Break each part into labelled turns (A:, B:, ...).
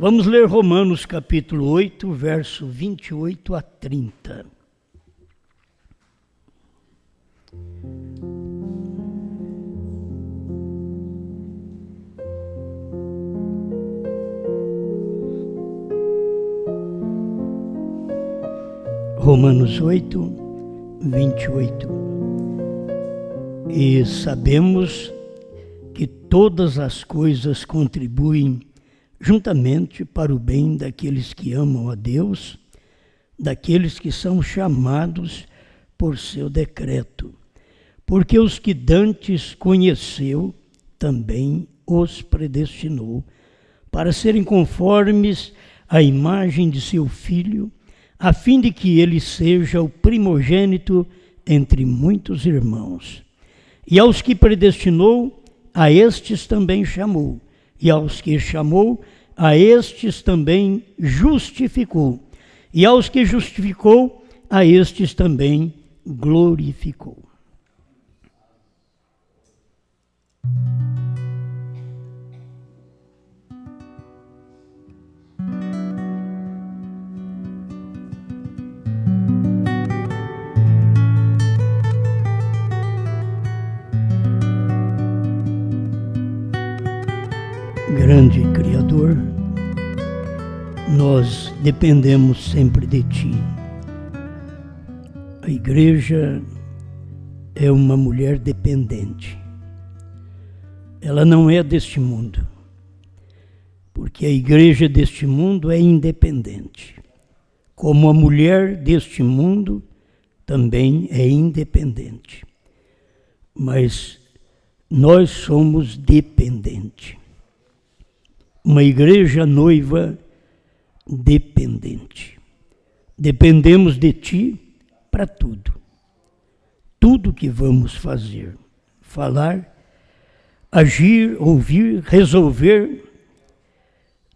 A: Vamos ler Romanos capítulo 8, verso 28 a 30. Romanos 8, 28. E sabemos que todas as coisas contribuem juntamente para o bem daqueles que amam a Deus, daqueles que são chamados por seu decreto. Porque os que dantes conheceu, também os predestinou, para serem conformes à imagem de seu Filho, a fim de que ele seja o primogênito entre muitos irmãos. E aos que predestinou, a estes também chamou. E aos que chamou, a estes também justificou. E aos que justificou, a estes também glorificou. Grande Criador, nós dependemos sempre de Ti. A igreja é uma mulher dependente. Ela não é deste mundo, porque a igreja deste mundo é independente. Como a mulher deste mundo também é independente. Mas nós somos dependentes. Uma igreja noiva dependente. Dependemos de Ti para tudo. Tudo que vamos fazer, falar, agir, ouvir, resolver,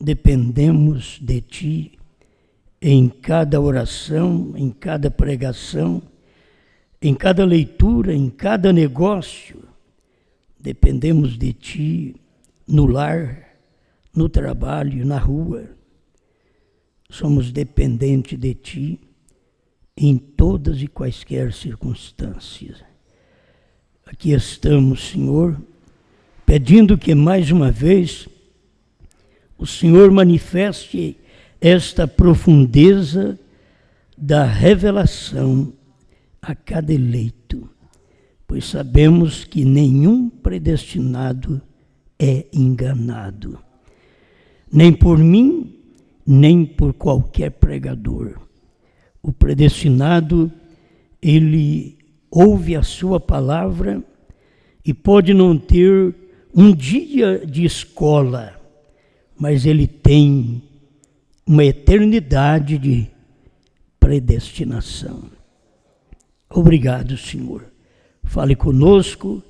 A: dependemos de Ti em cada oração, em cada pregação, em cada leitura, em cada negócio. Dependemos de Ti no lar, no trabalho, na rua. Somos dependentes de Ti em todas e quaisquer circunstâncias. Aqui estamos, Senhor, pedindo que mais uma vez o Senhor manifeste esta profundeza da revelação a cada eleito, pois sabemos que nenhum predestinado é enganado. Nem por mim, nem por qualquer pregador. O predestinado, ele ouve a sua palavra e pode não ter um dia de escola, mas ele tem uma eternidade de predestinação. Obrigado, Senhor. Fale conosco,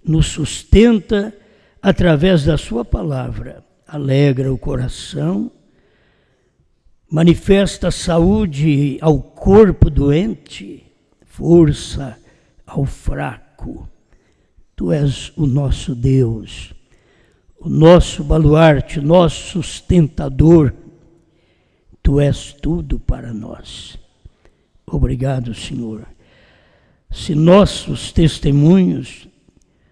A: nos sustenta através da sua palavra. Alegra o coração, manifesta saúde ao corpo doente, força ao fraco. Tu és o nosso Deus, o nosso baluarte, nosso sustentador. Tu és tudo para nós. Obrigado, Senhor. Se nossos testemunhos,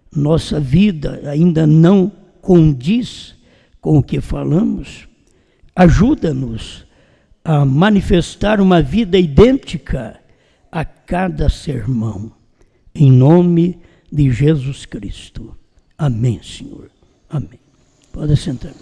A: nossa vida ainda não condiz com o que falamos, ajuda-nos a manifestar uma vida idêntica a cada sermão. Em nome de Jesus Cristo. Amém, Senhor. Amém. Pode sentar.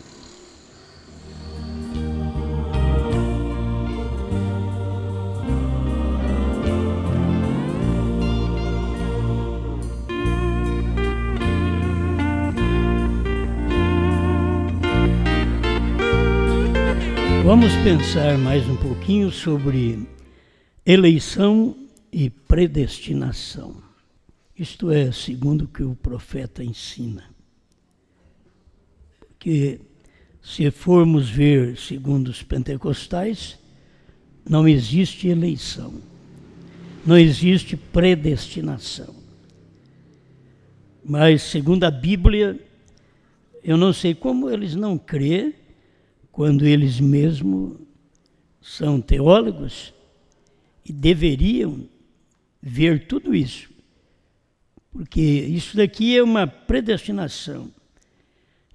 A: Vamos pensar mais um pouquinho sobre eleição e predestinação. Isto é, segundo o que o profeta ensina. Porque se formos ver segundo os pentecostais, não existe eleição, não existe predestinação. Mas segundo a Bíblia, eu não sei como eles não crêem, quando eles mesmos são teólogos e deveriam ver tudo isso. Porque isso daqui é uma predestinação.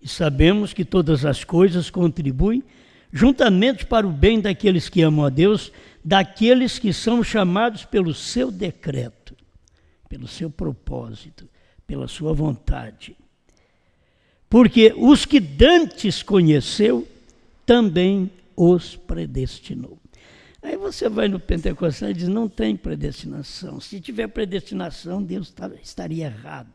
A: E sabemos que todas as coisas contribuem juntamente para o bem daqueles que amam a Deus, daqueles que são chamados pelo seu decreto, pelo seu propósito, pela sua vontade. Porque os que dantes conheceu, também os predestinou. Aí você vai no Pentecostal e diz, não tem predestinação. Se tiver predestinação, Deus estaria errado.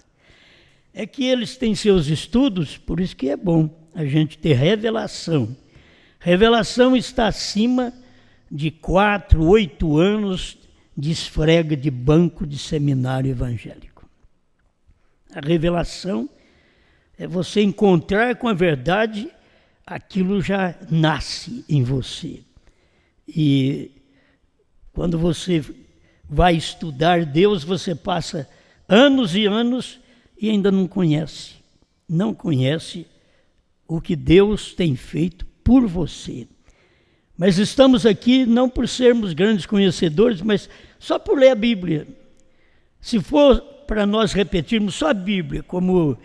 A: É que eles têm seus estudos, por isso que é bom a gente ter revelação. Revelação está acima de 4, 8 anos de esfrega de banco de seminário evangélico. A revelação é você encontrar com a verdade, aquilo já nasce em você. E quando você vai estudar Deus, você passa anos e anos e ainda não conhece o que Deus tem feito por você. Mas estamos aqui não por sermos grandes conhecedores, mas só por ler a Bíblia. Se for para nós repetirmos só a Bíblia, como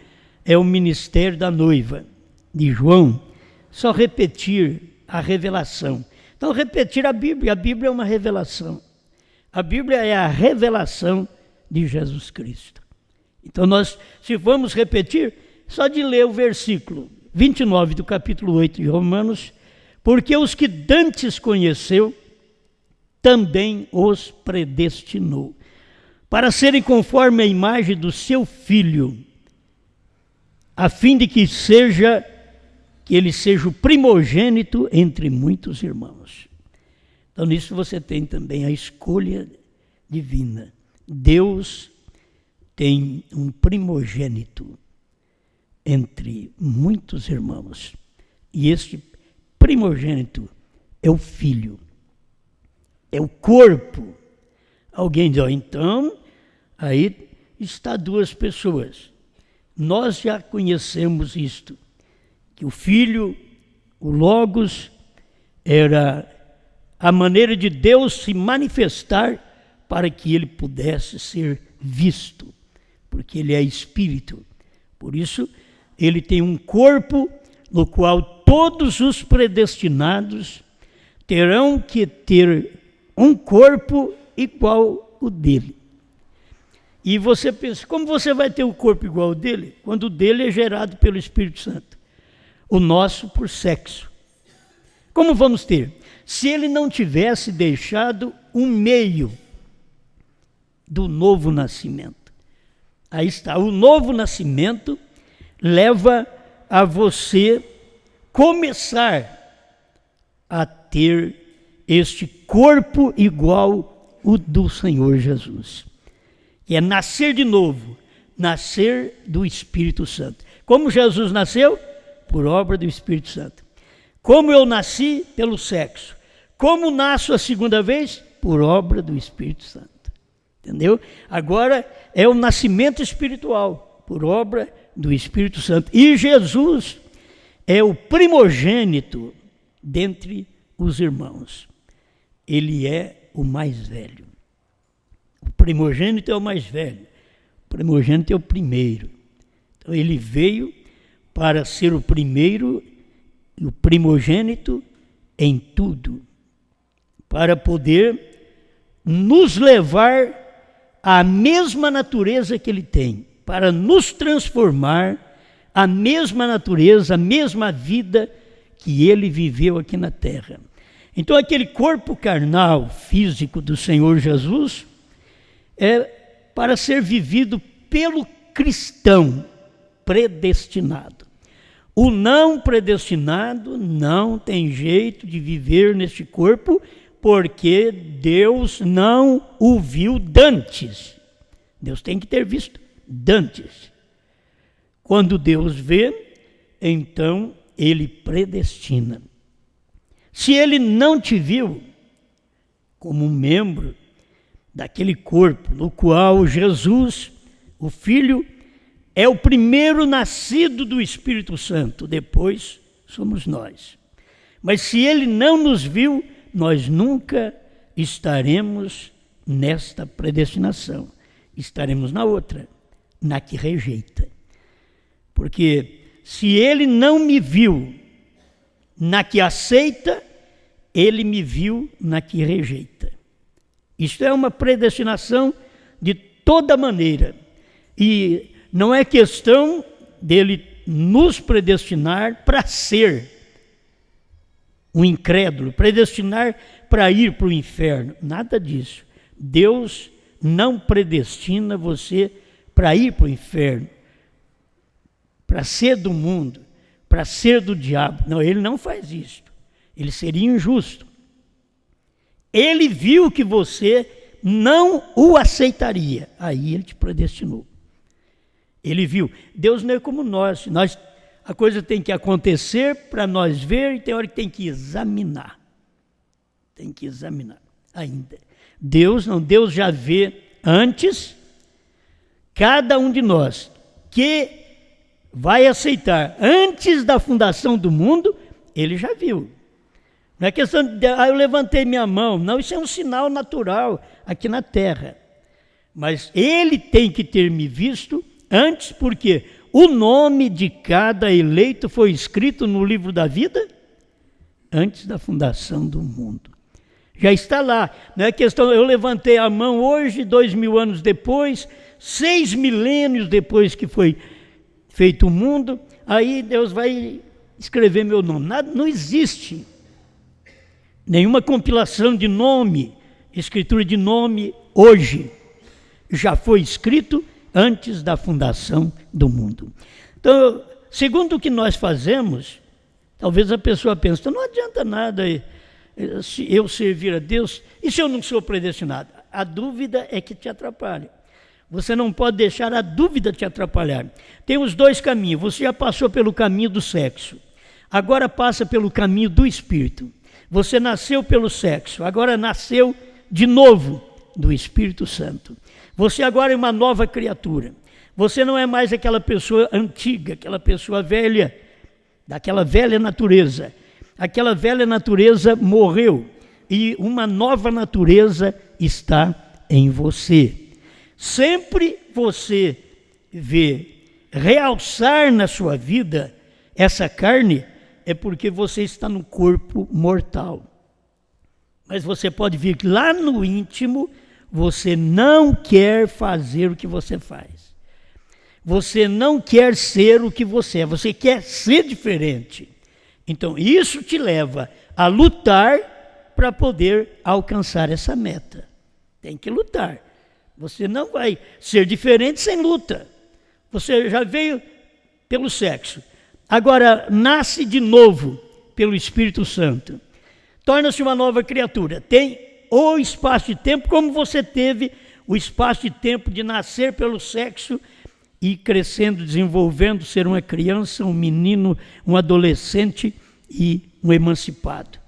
A: é o ministério da noiva de João, só repetir a revelação. Então, repetir a Bíblia é uma revelação. A Bíblia é a revelação de Jesus Cristo. Então, nós, se vamos repetir, só de ler o versículo 29 do capítulo 8 de Romanos, porque os que dantes conheceu, também os predestinou, para serem conforme a imagem do seu Filho, a fim de que ele seja o primogênito entre muitos irmãos. Então, nisso você tem também a escolha divina. Deus tem um primogênito entre muitos irmãos. E este primogênito é o Filho, é o corpo. Alguém diz, então, aí está duas pessoas. Nós já conhecemos isto, que o Filho, o Logos, era a maneira de Deus se manifestar para que ele pudesse ser visto, porque ele é Espírito. Por isso, ele tem um corpo no qual todos os predestinados terão que ter um corpo igual o dele. E você pensa, como você vai ter um corpo igual ao dele? Quando o dele é gerado pelo Espírito Santo. O nosso por sexo. Como vamos ter? Se ele não tivesse deixado um meio do novo nascimento. Aí está, o novo nascimento leva a você começar a ter este corpo igual o do Senhor Jesus. Que é nascer de novo, nascer do Espírito Santo. Como Jesus nasceu? Por obra do Espírito Santo. Como eu nasci? Pelo sexo. Como nasço a segunda vez? Por obra do Espírito Santo. Entendeu? Agora é o nascimento espiritual, por obra do Espírito Santo. E Jesus é o primogênito dentre os irmãos. Ele é o mais velho. O primogênito é o mais velho. O primogênito é o primeiro. Então ele veio para ser o primeiro e o primogênito em tudo, para poder nos levar à mesma natureza que ele tem, para nos transformar a mesma natureza, a mesma vida que ele viveu aqui na terra. Então aquele corpo carnal, físico do Senhor Jesus, é para ser vivido pelo cristão predestinado. O não predestinado não tem jeito de viver neste corpo, porque Deus não o viu dantes. Deus tem que ter visto dantes. Quando Deus vê, então ele predestina. Se ele não te viu como um membro daquele corpo no qual Jesus, o Filho, é o primeiro nascido do Espírito Santo, depois somos nós. Mas se ele não nos viu, nós nunca estaremos nesta predestinação. Estaremos na outra, na que rejeita. Porque se ele não me viu na que aceita, ele me viu na que rejeita. Isto é uma predestinação de toda maneira. E não é questão dele nos predestinar para ser um incrédulo, predestinar para ir para o inferno. Nada disso. Deus não predestina você para ir para o inferno, para ser do mundo, para ser do diabo. Não, ele não faz isso. Ele seria injusto. Ele viu que você não o aceitaria. Aí ele te predestinou. Ele viu. Deus não é como nós. A coisa tem que acontecer para nós ver e tem hora que tem que examinar. Tem que examinar ainda. Deus não, Deus já vê antes cada um de nós que vai aceitar antes da fundação do mundo, ele já viu. Não é questão de eu levantei minha mão, não, isso é um sinal natural aqui na terra. Mas ele tem que ter me visto antes, porque o nome de cada eleito foi escrito no livro da vida antes da fundação do mundo. Já está lá, não é questão, eu levantei a mão hoje, 2000 anos depois, 6 milênios depois que foi feito o mundo, aí Deus vai escrever meu nome. Nada, não existe nenhuma compilação de nome, escritura de nome hoje. Já foi escrito antes da fundação do mundo. Então, segundo o que nós fazemos, talvez a pessoa pense, então não adianta nada se eu servir a Deus, e se eu não sou predestinado? A dúvida é que te atrapalha. Você não pode deixar a dúvida te atrapalhar. Tem os dois caminhos. Você já passou pelo caminho do sexo. Agora passa pelo caminho do espírito. Você nasceu pelo sexo. Agora nasceu de novo do Espírito Santo. Você agora é uma nova criatura. Você não é mais aquela pessoa antiga, aquela pessoa velha, daquela velha natureza. Aquela velha natureza morreu e uma nova natureza está em você. Sempre você vê realçar na sua vida essa carne, é porque você está no corpo mortal. Mas você pode ver que lá no íntimo, você não quer fazer o que você faz. Você não quer ser o que você é, você quer ser diferente. Então isso te leva a lutar para poder alcançar essa meta. Tem que lutar. Você não vai ser diferente sem luta. Você já veio pelo sexo. Agora nasce de novo pelo Espírito Santo. Torna-se uma nova criatura. Tem o espaço de tempo, como você teve o espaço de tempo de nascer pelo sexo e crescendo, desenvolvendo, ser uma criança, um menino, um adolescente e um emancipado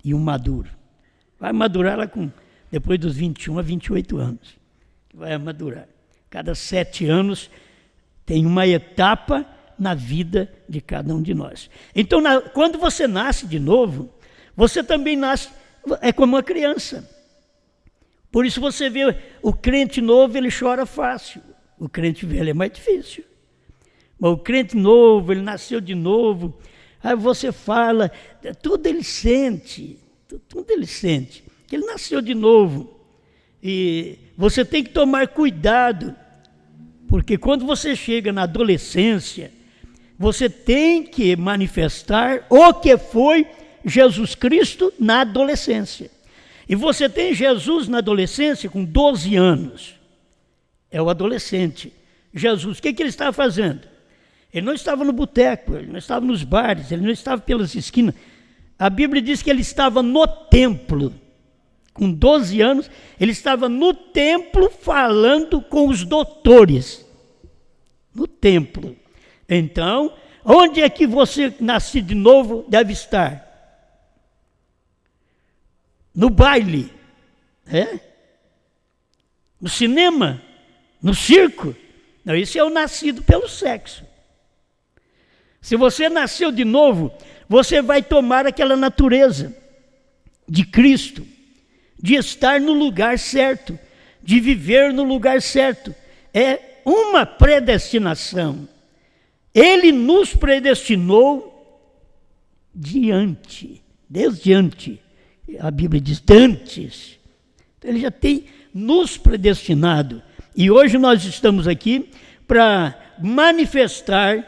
A: e um maduro. Vai madurar lá depois dos 21 a 28 anos. Vai madurar. Cada 7 anos tem uma etapa na vida de cada um de nós. Então, quando você nasce de novo, você também nasce, é como uma criança. Por isso você vê o crente novo, ele chora fácil. O crente velho é mais difícil. Mas o crente novo, ele nasceu de novo. Aí você fala, tudo ele sente, que ele nasceu de novo. E você tem que tomar cuidado, porque quando você chega na adolescência, você tem que manifestar o que foi Jesus Cristo na adolescência. E você tem Jesus na adolescência com 12 anos. É o adolescente. Jesus, o que ele estava fazendo? Ele não estava no boteco, ele não estava nos bares, ele não estava pelas esquinas. A Bíblia diz que ele estava no templo. Com 12 anos, ele estava no templo falando com os doutores. No templo. Então, onde é que você, nascido de novo, deve estar? No baile, no cinema, no circo. Não, esse é o nascido pelo sexo. Se você nasceu de novo, você vai tomar aquela natureza de Cristo, de estar no lugar certo, de viver no lugar certo. É uma predestinação. Ele nos predestinou desde antes. A Bíblia diz antes. Ele já tem nos predestinado. E hoje nós estamos aqui para manifestar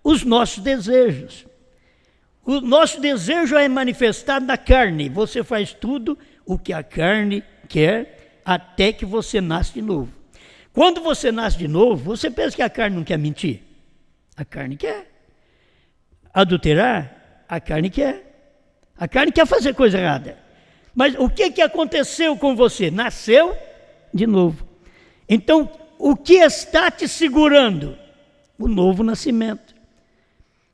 A: os nossos desejos. O nosso desejo é manifestado na carne. Você faz tudo o que a carne quer até que você nasce de novo. Quando você nasce de novo, você pensa que a carne não quer mentir? A carne quer. Adulterar? A carne quer. A carne quer fazer coisa errada. Mas o que aconteceu com você? Nasceu de novo. Então, o que está te segurando? O novo nascimento.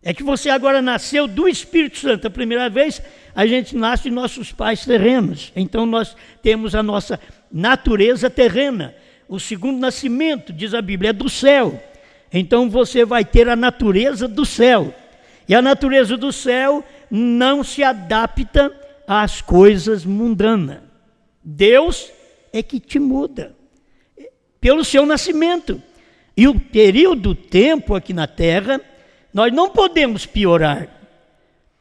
A: É que você agora nasceu do Espírito Santo. A primeira vez, a gente nasce de nossos pais terrenos. Então, nós temos a nossa natureza terrena. O segundo nascimento, diz a Bíblia, é do céu. Então, você vai ter a natureza do céu. E a natureza do céu não se adapta às coisas mundanas. Deus é que te muda pelo seu nascimento. E o período, tempo aqui na terra, nós não podemos piorar.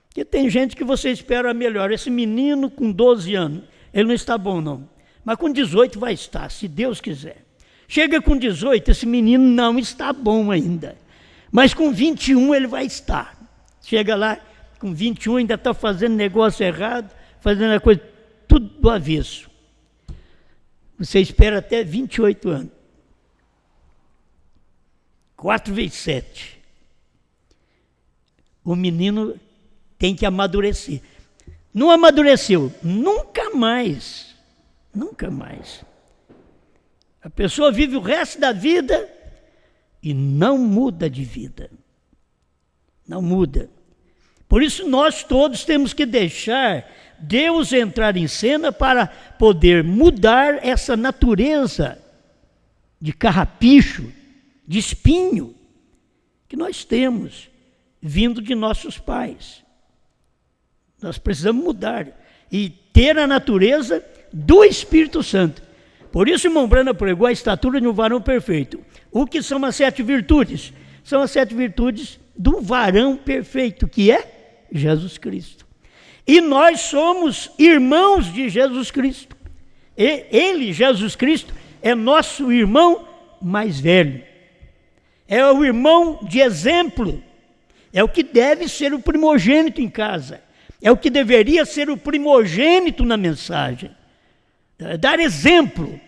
A: Porque tem gente que você espera melhor. Esse menino com 12 anos, ele não está bom não. Mas com 18 vai estar, se Deus quiser. Chega com 18, esse menino não está bom ainda. Mas com 21 ele vai estar. Chega lá, com 21 ainda está fazendo negócio errado, fazendo a coisa tudo do avesso. Você espera até 28 anos. 4 vezes 7. O menino tem que amadurecer. Não amadureceu, nunca mais. Nunca mais. A pessoa vive o resto da vida e não muda de vida. Não muda. Por isso nós todos temos que deixar Deus entrar em cena para poder mudar essa natureza de carrapicho, de espinho que nós temos vindo de nossos pais. Nós precisamos mudar e ter a natureza do Espírito Santo. Por isso, irmão Brana pregou a estatura de um varão perfeito. O que são as 7 virtudes? São as 7 virtudes do varão perfeito, que é Jesus Cristo. E nós somos irmãos de Jesus Cristo. Ele, Jesus Cristo, é nosso irmão mais velho. É o irmão de exemplo. É o que deve ser o primogênito em casa. É o que deveria ser o primogênito na mensagem. Dar exemplo.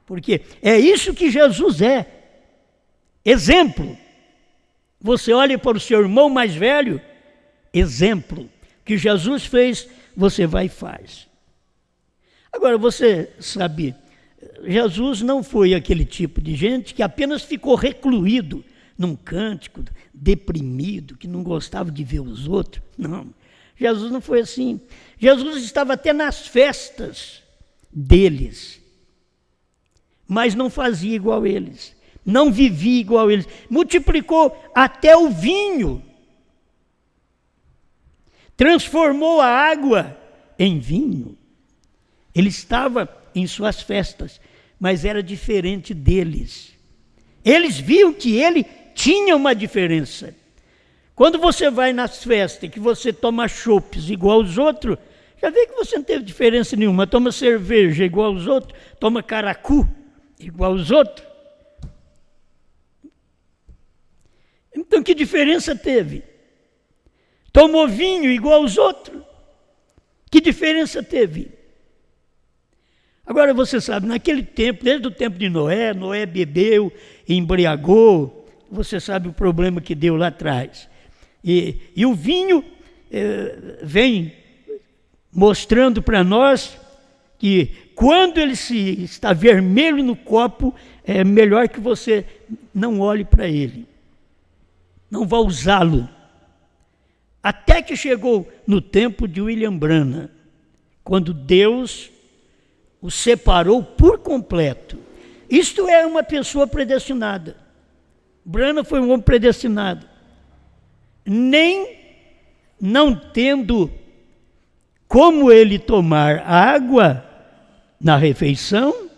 A: Porque é isso que Jesus é. Exemplo. Você olha para o seu irmão mais velho, exemplo. Que Jesus fez, você vai e faz. Agora, você sabe, Jesus não foi aquele tipo de gente que apenas ficou recluído num cântico, deprimido, que não gostava de ver os outros. Não, Jesus não foi assim. Jesus estava até nas festas deles, mas não fazia igual eles, não vivia igual eles. Multiplicou até o vinho, transformou a água em vinho. Ele estava em suas festas, mas era diferente deles. Eles viam que ele tinha uma diferença. Quando você vai nas festas, que você toma chopes igual aos outros, já vê que você não teve diferença nenhuma. Toma cerveja igual aos outros, toma caracu igual aos outros. Então, que diferença teve? Tomou vinho igual aos outros. Que diferença teve? Agora você sabe, naquele tempo, desde o tempo de Noé, Noé bebeu, embriagou, você sabe o problema que deu lá atrás. E o vinho vem mostrando para nós que quando ele está vermelho no copo, é melhor que você não olhe para ele, não vá usá-lo. Até que chegou no tempo de William Branham, quando Deus o separou por completo. Isto é uma pessoa predestinada. Branham foi um homem predestinado. Nem não tendo como ele tomar água na refeição,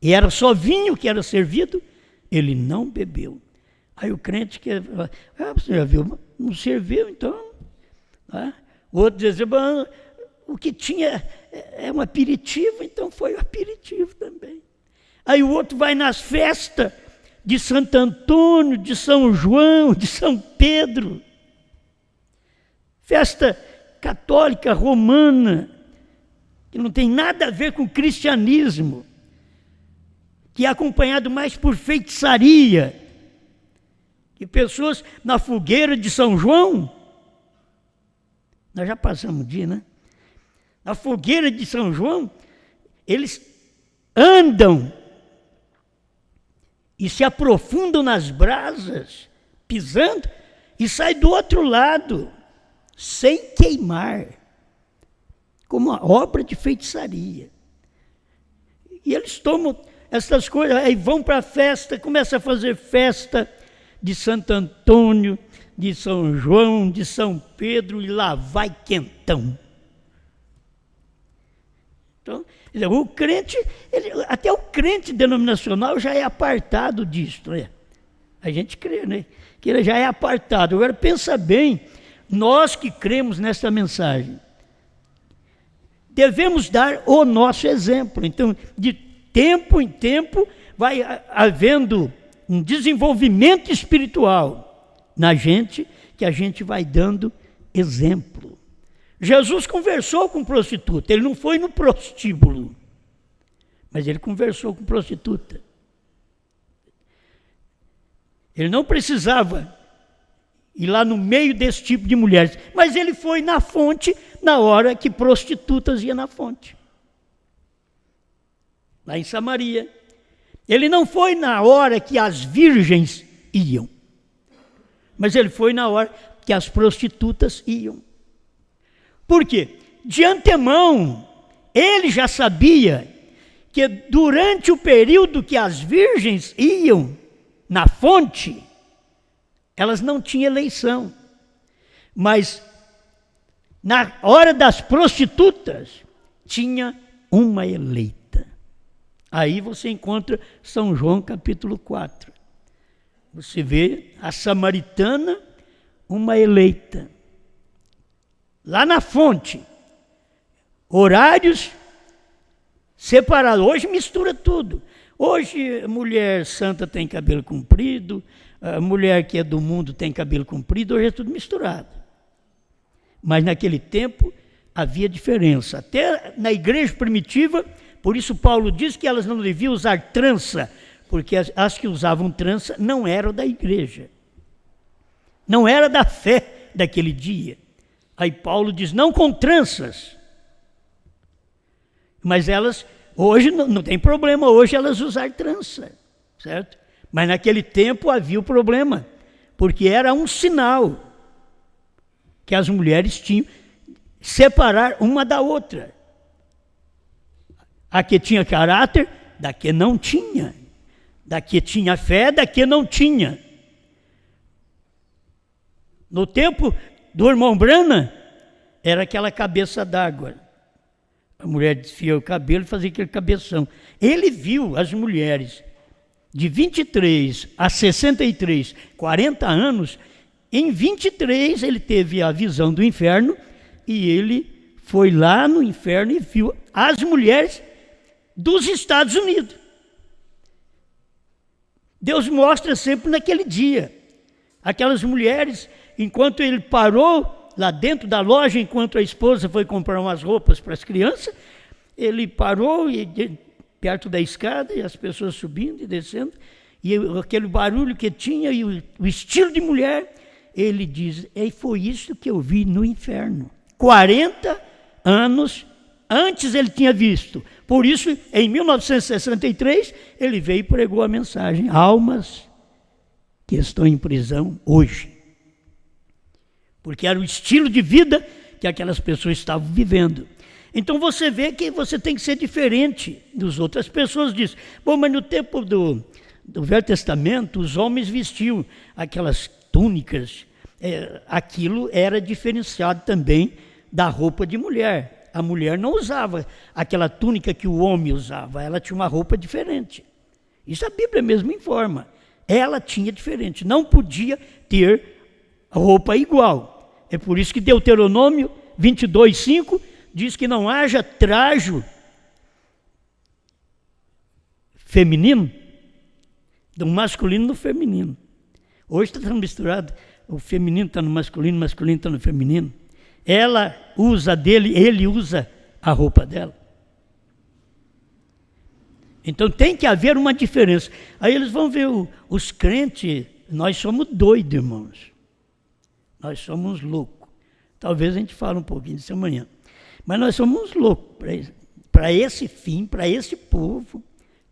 A: e era só vinho que era servido, ele não bebeu. Aí o crente que você já viu, não serviu então. O outro dizia, o que tinha é um aperitivo, então foi o aperitivo também. Aí o outro vai nas festas de Santo Antônio, de São João, de São Pedro, festa católica romana, que não tem nada a ver com o cristianismo, que é acompanhado mais por feitiçaria, que pessoas na fogueira de São João, nós já passamos o dia, né? Na fogueira de São João, eles andam e se aprofundam nas brasas, pisando, e saem do outro lado, sem queimar, como uma obra de feitiçaria. E eles tomam essas coisas, aí vão para a festa, começam a fazer festa de Santo Antônio, de São João, de São Pedro, e lá vai quentão. Então, o crente, até o crente denominacional já é apartado disso, né? A gente crê, né? Que ele já é apartado. Agora, pensa bem, nós que cremos nessa mensagem, devemos dar o nosso exemplo. Então, de tempo em tempo, vai havendo um desenvolvimento espiritual na gente, que a gente vai dando exemplo. Jesus conversou com prostituta, ele não foi no prostíbulo, mas ele conversou com prostituta. Ele não precisava ir lá no meio desse tipo de mulheres, mas ele foi na fonte na hora que prostitutas iam na fonte, lá em Samaria. Ele não foi na hora que as virgens iam, mas ele foi na hora que as prostitutas iam. Por quê? De antemão, ele já sabia que durante o período que as virgens iam na fonte, elas não tinham eleição. Mas na hora das prostitutas, tinha uma eleita. Aí você encontra São João capítulo 4. Você vê a samaritana, uma eleita. Lá na fonte, horários separados. Hoje mistura tudo. Hoje a mulher santa tem cabelo comprido, a mulher que é do mundo tem cabelo comprido, hoje é tudo misturado. Mas naquele tempo havia diferença. Até na igreja primitiva, por isso Paulo diz que elas não deviam usar trança, porque as que usavam trança não eram da igreja, não era da fé daquele dia. Aí Paulo diz, não com tranças. Mas elas, hoje não tem problema, hoje elas usar trança, certo? Mas naquele tempo havia o problema, porque era um sinal que as mulheres tinham, separar uma da outra. A que tinha caráter, da que não tinha. Da que tinha fé, da que não tinha. No tempo do irmão Branham, era aquela cabeça d'água. A mulher desfia o cabelo e fazia aquele cabeção. Ele viu as mulheres de 23 a 63, 40 anos. Em 23 ele teve a visão do inferno e ele foi lá no inferno e viu as mulheres dos Estados Unidos. Deus mostra sempre naquele dia. Aquelas mulheres, enquanto ele parou lá dentro da loja, enquanto a esposa foi comprar umas roupas para as crianças, ele parou perto da escada e as pessoas subindo e descendo, e aquele barulho que tinha e o estilo de mulher, ele diz, e foi isso que eu vi no inferno. 40 anos antes ele tinha visto. Por isso, em 1963, ele veio e pregou a mensagem, almas que estão em prisão hoje. Porque era o estilo de vida que aquelas pessoas estavam vivendo. Então você vê que você tem que ser diferente dos outros. As pessoas dizem, bom, mas no tempo do Velho Testamento, os homens vestiam aquelas túnicas aquilo era diferenciado também da roupa de mulher. A mulher não usava aquela túnica que o homem usava, ela tinha uma roupa diferente. Isso a Bíblia mesmo informa. Ela tinha diferente, não podia ter roupa igual. É por isso que Deuteronômio 22:5 diz que não haja trajo feminino, do masculino no feminino. Hoje está misturado, o feminino está no masculino, o masculino está no feminino. Ela usa dele, ele usa a roupa dela. Então tem que haver uma diferença. Aí eles vão ver os crentes, nós somos doidos, irmãos. Nós somos loucos. Talvez a gente fale um pouquinho disso amanhã. Mas nós somos loucos para esse fim, para esse povo,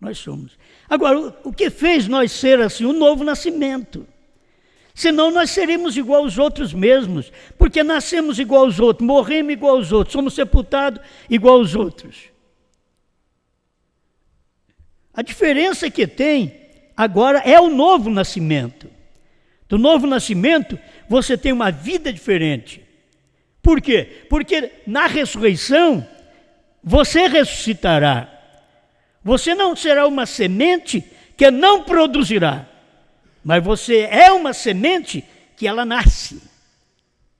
A: nós somos. Agora, o que fez nós ser assim? O novo nascimento. Senão nós seremos igual aos outros mesmos, porque nascemos igual aos outros, morremos igual aos outros, somos sepultados igual aos outros. A diferença que tem agora é o novo nascimento. Do novo nascimento, você tem uma vida diferente. Por quê? Porque na ressurreição, você ressuscitará. Você não será uma semente que não produzirá, mas você é uma semente que ela nasce.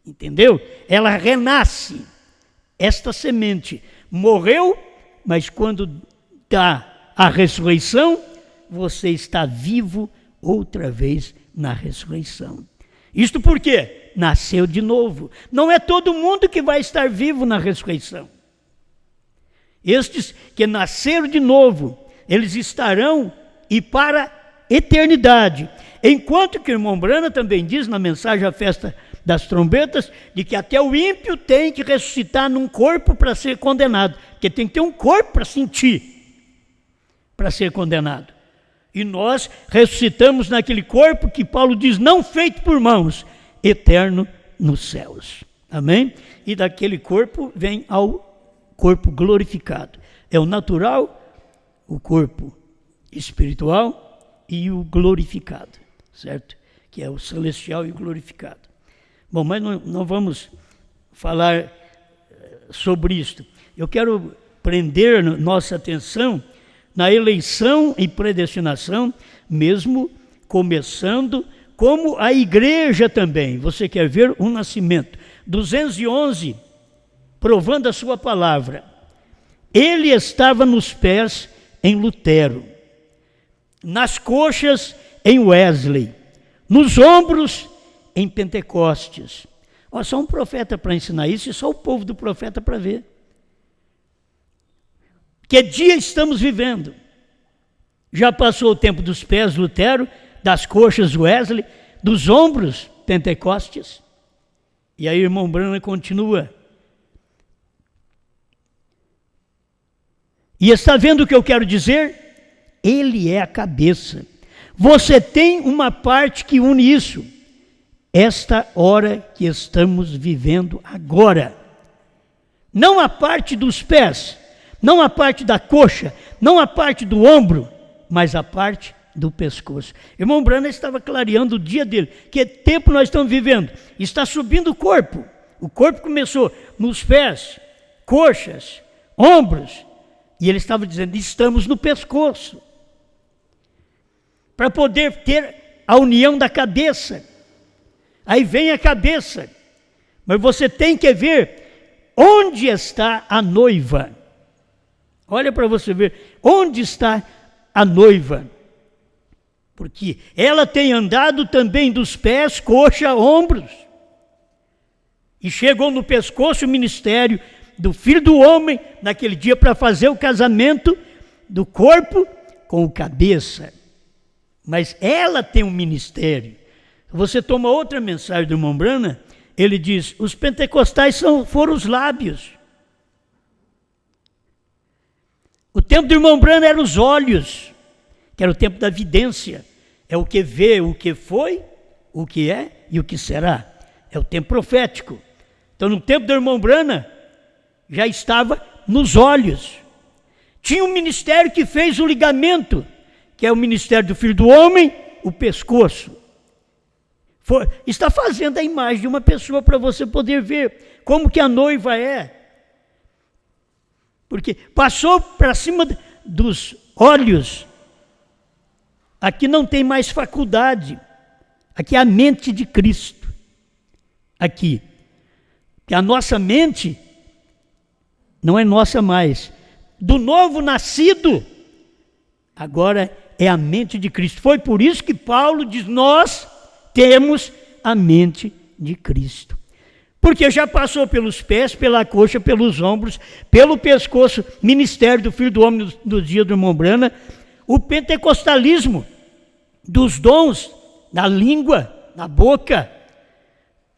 A: Entendeu? Ela renasce. Esta semente morreu, mas quando dá a ressurreição, você está vivo outra vez na ressurreição. Isto por quê? Nasceu de novo. Não é todo mundo que vai estar vivo na ressurreição. Estes que nasceram de novo, eles estarão e para a eternidade. Enquanto que o irmão Brana também diz na mensagem à festa das trombetas, de que até o ímpio tem que ressuscitar num corpo para ser condenado, porque tem que ter um corpo para sentir, para ser condenado. E nós ressuscitamos naquele corpo que Paulo diz, não feito por mãos, eterno nos céus. Amém? E daquele corpo vem ao corpo glorificado. É o natural, o corpo espiritual e o glorificado, certo? Que é o celestial e o glorificado. Bom, mas não vamos falar sobre isto. Eu quero prender nossa atenção na eleição e predestinação, mesmo começando, como a igreja também. Você quer ver o nascimento? 211, provando a sua palavra. Ele estava nos pés em Lutero, nas coxas em Wesley, nos ombros em Pentecostes. Ó, só um profeta para ensinar isso e só o povo do profeta para ver. Que dia estamos vivendo? Já passou o tempo dos pés, Lutero, das coxas, Wesley, dos ombros, Pentecostes. E aí o irmão Branham continua. E está vendo o que eu quero dizer? Ele é a cabeça. Você tem uma parte que une isso. Esta hora que estamos vivendo agora. Não a parte dos pés, não a parte da coxa, não a parte do ombro, mas a parte do pescoço. Irmão Branham estava clareando o dia dele. Que tempo nós estamos vivendo? Está subindo o corpo. O corpo começou nos pés, coxas, ombros. E ele estava dizendo, estamos no pescoço. Para poder ter a união da cabeça. Aí vem a cabeça. Mas você tem que ver onde está a noiva. Olha para você ver, onde está a noiva? Porque ela tem andado também dos pés, coxa, ombros. E chegou no pescoço o ministério do Filho do Homem, naquele dia, para fazer o casamento do corpo com o cabeça. Mas ela tem um ministério. Você toma outra mensagem do irmão Branham, ele diz, os pentecostais foram os lábios. O tempo do irmão Branham era os olhos, que era o tempo da vidência. É o que vê, o que foi, o que é e o que será. É o tempo profético. Então, no tempo do irmão Branham, já estava nos olhos. Tinha um ministério que fez o ligamento, que é o ministério do Filho do Homem, o pescoço. Está fazendo a imagem de uma pessoa para você poder ver como que a noiva é. Porque passou para cima dos olhos. Aqui não tem mais faculdade. Aqui é a mente de Cristo. Aqui. Que a nossa mente não é nossa mais. Do novo nascido, agora é a mente de Cristo. Foi por isso que Paulo diz, nós temos a mente de Cristo. Porque já passou pelos pés, pela coxa, pelos ombros, pelo pescoço, ministério do Filho do Homem no dia do irmão Brana, o pentecostalismo dos dons, na língua, na boca,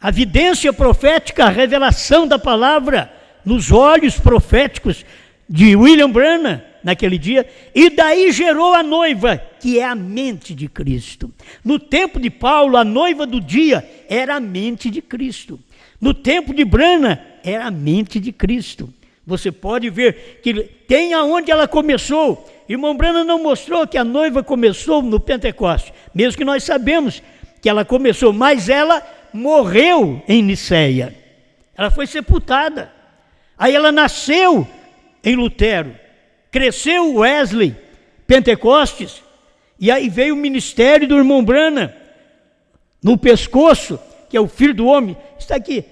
A: a vidência profética, a revelação da palavra, nos olhos proféticos de William Branham, naquele dia, e daí gerou a noiva, que é a mente de Cristo. No tempo de Paulo, a noiva do dia era a mente de Cristo. No tempo de Branham, era a mente de Cristo. Você pode ver que tem aonde ela começou. Irmão Branham não mostrou que a noiva começou no Pentecostes, mesmo que nós sabemos que ela começou, mas ela morreu em Niceia. Ela foi sepultada. Aí ela nasceu em Lutero. Cresceu Wesley, Pentecostes, e aí veio o ministério do irmão Branham no pescoço, que é o Filho do Homem. Está aqui,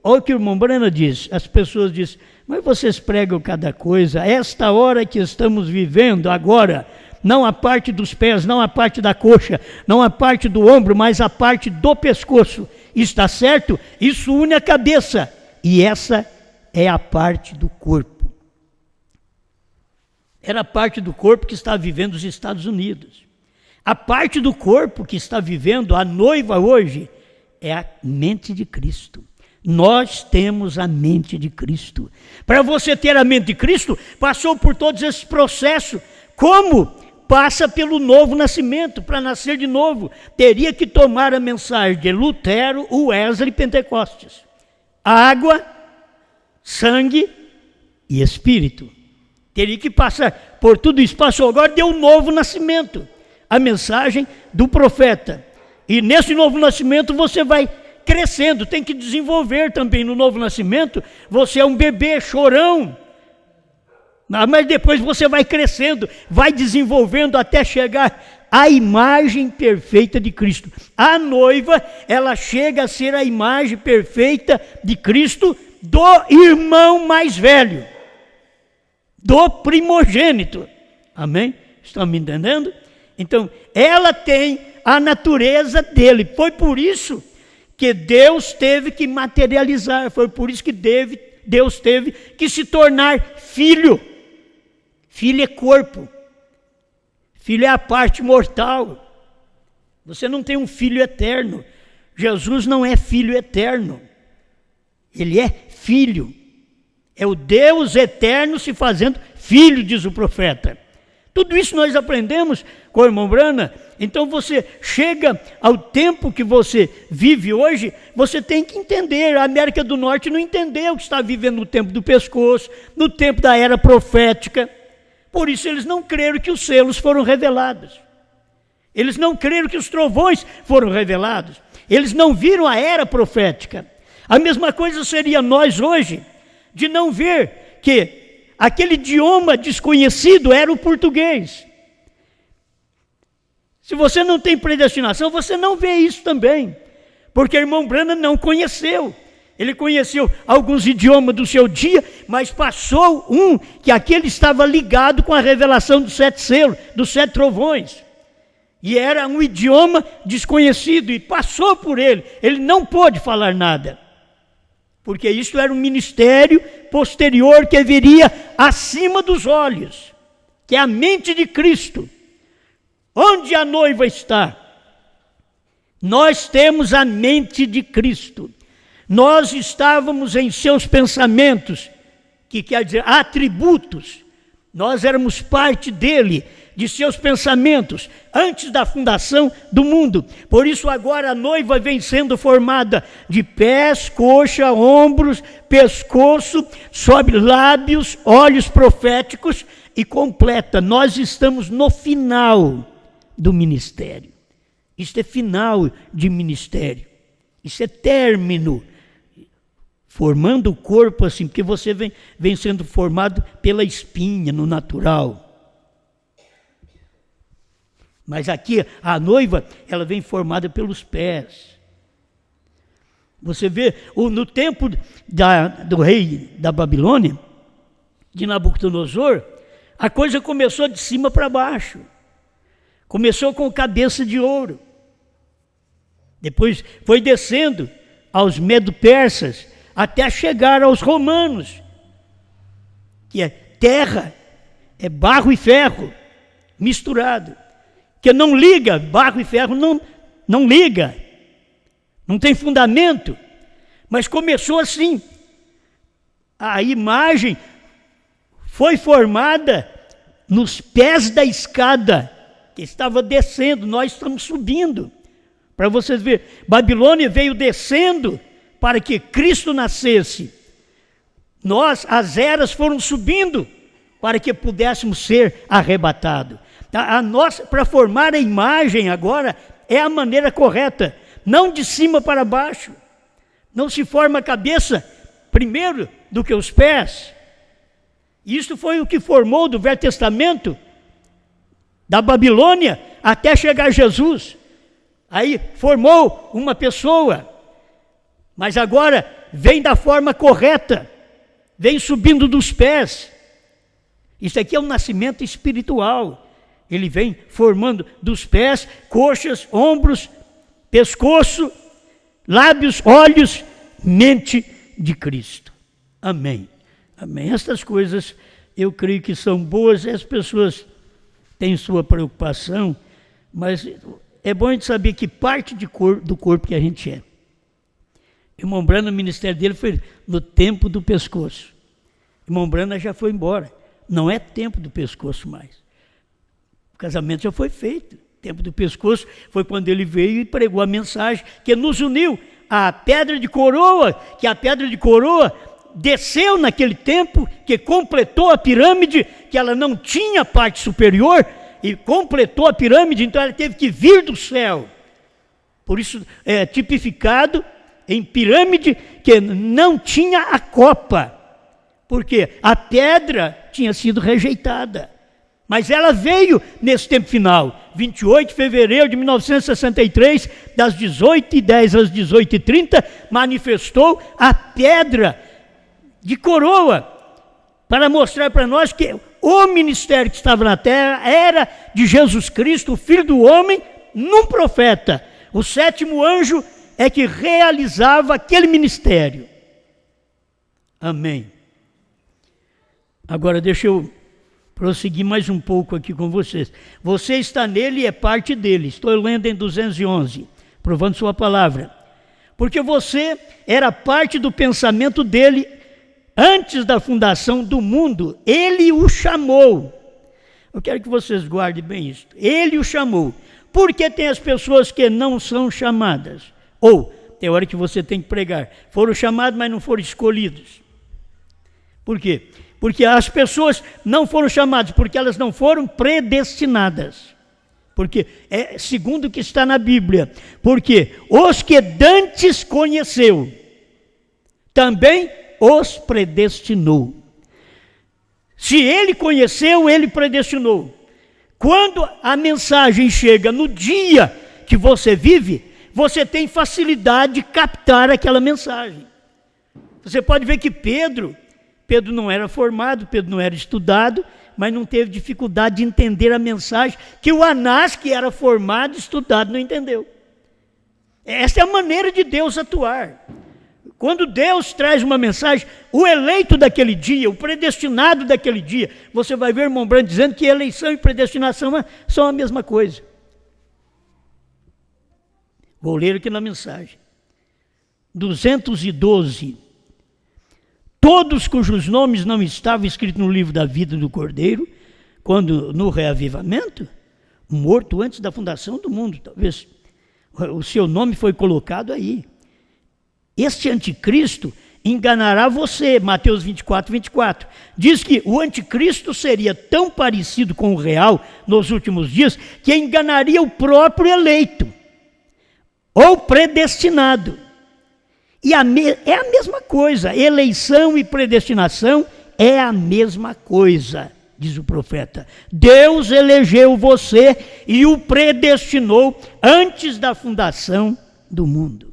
A: olha o que o irmão Branham diz. As pessoas dizem, mas vocês pregam cada coisa. Esta hora que estamos vivendo agora, não a parte dos pés, não a parte da coxa, não a parte do ombro, mas a parte do pescoço. Está certo? Isso une a cabeça, e essa é a parte do corpo. Era a parte do corpo que está vivendo os Estados Unidos. A parte do corpo que está vivendo a noiva hoje é a mente de Cristo. Nós temos a mente de Cristo. Para você ter a mente de Cristo, passou por todos esses processos. Como? Passa pelo novo nascimento. Para nascer de novo, teria que tomar a mensagem de Lutero, Wesley e Pentecostes. Água, sangue e espírito. Teria que passar por tudo isso. Passou agora, deu um novo nascimento. A mensagem do profeta. E nesse novo nascimento você vai crescendo, tem que desenvolver também no novo nascimento. Você é um bebê chorão, mas depois você vai crescendo, vai desenvolvendo até chegar à imagem perfeita de Cristo. A noiva, ela chega a ser a imagem perfeita de Cristo do irmão mais velho, do primogênito. Amém? Estão me entendendo? Então, ela tem a natureza dele. Foi por isso que Deus teve que materializar. Foi por isso que Deus teve que se tornar filho. Filho é corpo. Filho é a parte mortal. Você não tem um filho eterno. Jesus não é filho eterno. Ele é filho. É o Deus eterno se fazendo filho, diz o profeta. Tudo isso nós aprendemos com o irmão Branham. Então você chega ao tempo que você vive hoje, você tem que entender. A América do Norte não entendeu que está vivendo no tempo do pescoço, no tempo da era profética. Por isso eles não creram que os selos foram revelados. Eles não creram que os trovões foram revelados. Eles não viram a era profética. A mesma coisa seria nós hoje, de não ver que aquele idioma desconhecido era o português. Se você não tem predestinação, você não vê isso também. Porque o irmão Branham não conheceu. Ele conheceu alguns idiomas do seu dia, mas passou um que aquele estava ligado com a revelação dos 7 selos, dos 7 trovões. E era um idioma desconhecido e passou por ele. Ele não pôde falar nada. Porque isso era um ministério posterior que viria acima dos olhos, que é a mente de Cristo. Onde a noiva está? Nós temos a mente de Cristo. Nós estávamos em seus pensamentos, que quer dizer atributos. Nós éramos parte dele, de seus pensamentos, antes da fundação do mundo. Por isso agora a noiva vem sendo formada de pés, coxa, ombros, pescoço, sobe lábios, olhos proféticos e completa. Nós estamos no final do ministério. Isso é final de ministério. Isso é término. Formando o corpo assim, porque você vem sendo formado pela espinha, no natural. Mas aqui, a noiva, ela vem formada pelos pés. Você vê, no tempo do rei da Babilônia, de Nabucodonosor, a coisa começou de cima para baixo. Começou com cabeça de ouro. Depois foi descendo aos medo-persas, até chegar aos romanos, que é terra, é barro e ferro misturado. Que não liga, barro e ferro não liga. Não tem fundamento. Mas começou assim. A imagem foi formada nos pés da escada, que estava descendo, nós estamos subindo. Para vocês verem, Babilônia veio descendo para que Cristo nascesse. As eras foram subindo para que pudéssemos ser arrebatados. Para formar a imagem agora é a maneira correta, não de cima para baixo. Não se forma a cabeça primeiro do que os pés. Isso foi o que formou do Velho Testamento, da Babilônia até chegar Jesus. Aí formou uma pessoa, mas agora vem da forma correta, vem subindo dos pés. Isso aqui é um nascimento espiritual. Ele vem formando dos pés, coxas, ombros, pescoço, lábios, olhos, mente de Cristo. Amém. Amém. Estas coisas eu creio que são boas, as pessoas têm sua preocupação, mas é bom a gente saber que parte do corpo que a gente é. Irmão Brana, o ministério dele foi no tempo do pescoço. Irmão Brana já foi embora. Não é tempo do pescoço mais. O casamento já foi feito. O tempo do pescoço foi quando ele veio e pregou a mensagem que nos uniu à pedra de coroa, que a pedra de coroa desceu naquele tempo, que completou a pirâmide, que ela não tinha parte superior, e completou a pirâmide, então ela teve que vir do céu. Por isso é tipificado em pirâmide que não tinha a copa, porque a pedra tinha sido rejeitada. Mas ela veio nesse tempo final, 28 de fevereiro de 1963, das 18h10 às 18h30, manifestou a pedra de coroa, para mostrar para nós que o ministério que estava na terra era de Jesus Cristo, o Filho do Homem, num profeta. O sétimo anjo é que realizava aquele ministério. Amém. Agora deixa eu prosseguir mais um pouco aqui com vocês. Você está nele e é parte dele. Estou lendo em 211, provando sua palavra. Porque você era parte do pensamento dele antes da fundação do mundo. Ele o chamou. Eu quero que vocês guardem bem isso. Ele o chamou. Porque tem as pessoas que não são chamadas. Ou, tem hora que você tem que pregar. Foram chamados, mas não foram escolhidos. Por quê? Porque as pessoas não foram chamadas, porque elas não foram predestinadas. Porque é segundo o que está na Bíblia. Porque os que dantes conheceu, também os predestinou. Se ele conheceu, ele predestinou. Quando a mensagem chega no dia que você vive, você tem facilidade de captar aquela mensagem. Você pode ver que Pedro não era formado, Pedro não era estudado, mas não teve dificuldade de entender a mensagem que o Anás, que era formado, estudado, não entendeu. Essa é a maneira de Deus atuar. Quando Deus traz uma mensagem, o eleito daquele dia, o predestinado daquele dia, você vai ver irmão Branco dizendo que eleição e predestinação são a mesma coisa. Vou ler aqui na mensagem. 212. Todos cujos nomes não estavam escritos no livro da vida do Cordeiro, quando no reavivamento, morto antes da fundação do mundo, talvez o seu nome foi colocado aí. Este anticristo enganará você, Mateus 24, 24. Diz que o anticristo seria tão parecido com o real nos últimos dias, que enganaria o próprio eleito. ou predestinado. E é a mesma coisa, eleição e predestinação é a mesma coisa, diz o profeta. Deus elegeu você e o predestinou antes da fundação do mundo.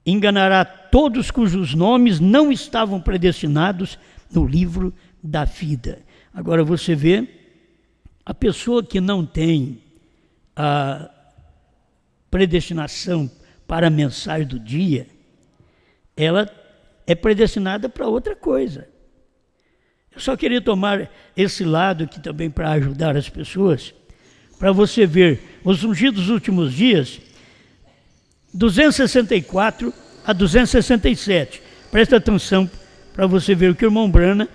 A: Enganará todos cujos nomes não estavam predestinados no livro da vida. Agora você vê, a pessoa que não tem a predestinação para a mensagem do dia, ela é predestinada para outra coisa. Eu só queria tomar esse lado aqui também para ajudar as pessoas, para você ver os ungidos dos últimos dias, 264 a 267. Presta atenção para você ver o que o irmão Brana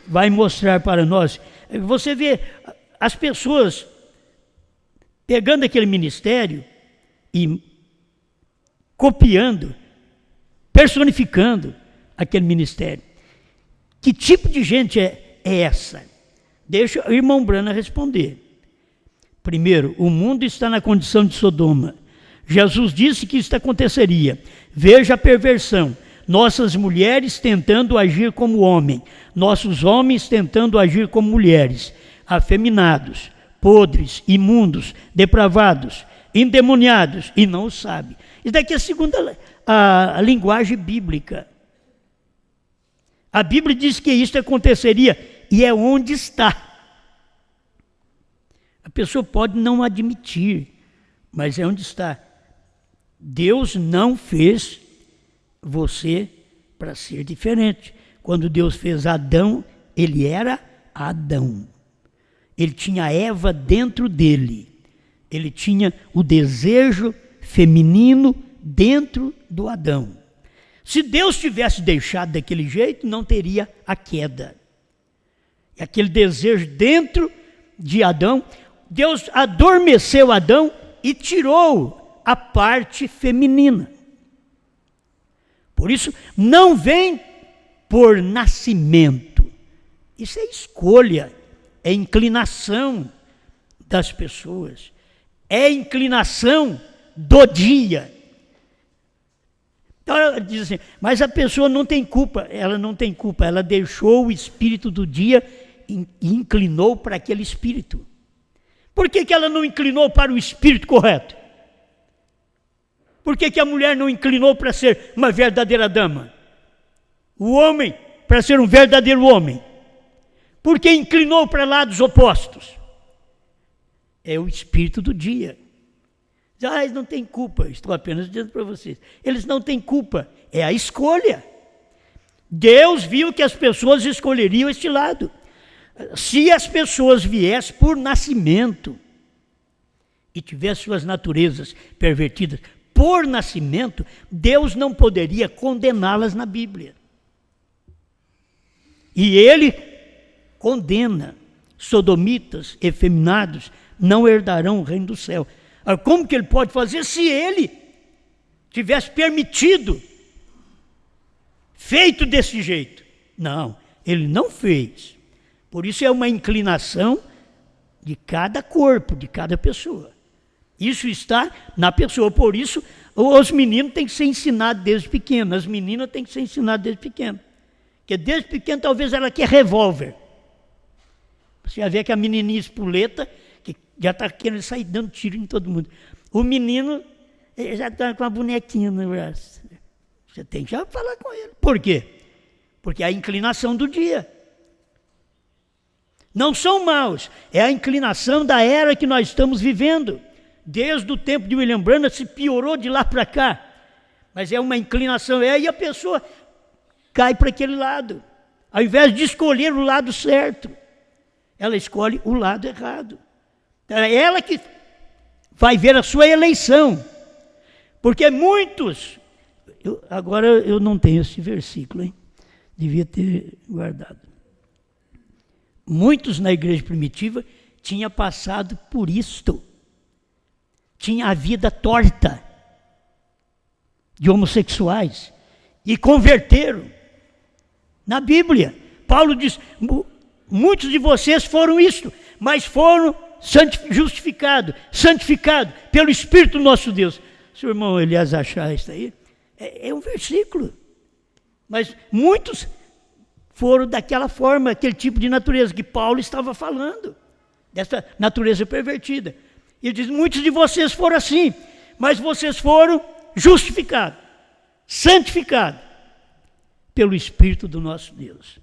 A: vai mostrar para nós. Você vê as pessoas pegando aquele ministério e copiando, personificando aquele ministério. Que tipo de gente é essa? Deixa o irmão Brana responder. Primeiro, o mundo está na condição de Sodoma. Jesus disse que isso aconteceria. Veja a perversão. Nossas mulheres tentando agir como homem, nossos homens tentando agir como mulheres, afeminados, podres, imundos, depravados, endemoniados, e não o sabe. Isso daqui é a segunda a linguagem bíblica. A Bíblia diz que isso aconteceria, e é onde está. A pessoa pode não admitir, mas é onde está. Deus não fez você para ser diferente. Quando Deus fez Adão, ele era Adão. Ele tinha Eva dentro dele. Ele tinha o desejo feminino dentro do Adão. Se Deus tivesse deixado daquele jeito, não teria a queda. E aquele desejo dentro de Adão, Deus adormeceu Adão e tirou a parte feminina. Por isso, não vem por nascimento. Isso é escolha, é inclinação das pessoas, é inclinação do dia. Então ela diz assim, mas a pessoa não tem culpa. Ela não tem culpa, ela deixou o espírito do dia e inclinou para aquele espírito. Por que ela não inclinou para o espírito correto? Por que a mulher não inclinou para ser uma verdadeira dama? O homem para ser um verdadeiro homem? Por que inclinou para lados opostos? É o espírito do dia. Eles não têm culpa, estou apenas dizendo para vocês. Eles não têm culpa, é a escolha. Deus viu que as pessoas escolheriam este lado. Se as pessoas viessem por nascimento e tivessem suas naturezas pervertidas por nascimento, Deus não poderia condená-las na Bíblia. E ele condena: sodomitas, efeminados não herdarão o reino do céu. Como que ele pode fazer se ele tivesse permitido, feito desse jeito? Não, ele não fez. Por isso é uma inclinação de cada corpo, de cada pessoa. Isso está na pessoa. Por isso, os meninos têm que ser ensinados desde pequeno, as meninas têm que ser ensinadas desde pequeno. Porque desde pequeno talvez ela quer revólver. Você vai ver que a menininha espoleta, que já está querendo sair dando tiro em todo mundo. O menino já está com a bonequinha no braço. Você tem que já falar com ele. Por quê? Porque é a inclinação do dia. Não são maus, é a inclinação da era que nós estamos vivendo. Desde o tempo de William Branham se piorou de lá para cá. Mas é uma inclinação, e a pessoa cai para aquele lado. Ao invés de escolher o lado certo, ela escolhe o lado errado. É ela que vai ver a sua eleição. Porque muitos... Agora eu não tenho esse versículo, hein? Devia ter guardado. Muitos na igreja primitiva tinham passado por isto. Tinha a vida torta de homossexuais e converteram. Na Bíblia, Paulo diz, muitos de vocês foram isto, mas foram justificado, santificado pelo Espírito do nosso Deus. Se o irmão Elias achar isso aí, é um versículo. Mas muitos foram daquela forma, aquele tipo de natureza que Paulo estava falando, dessa natureza pervertida. Ele diz, muitos de vocês foram assim, mas vocês foram justificados, santificados pelo Espírito do nosso Deus.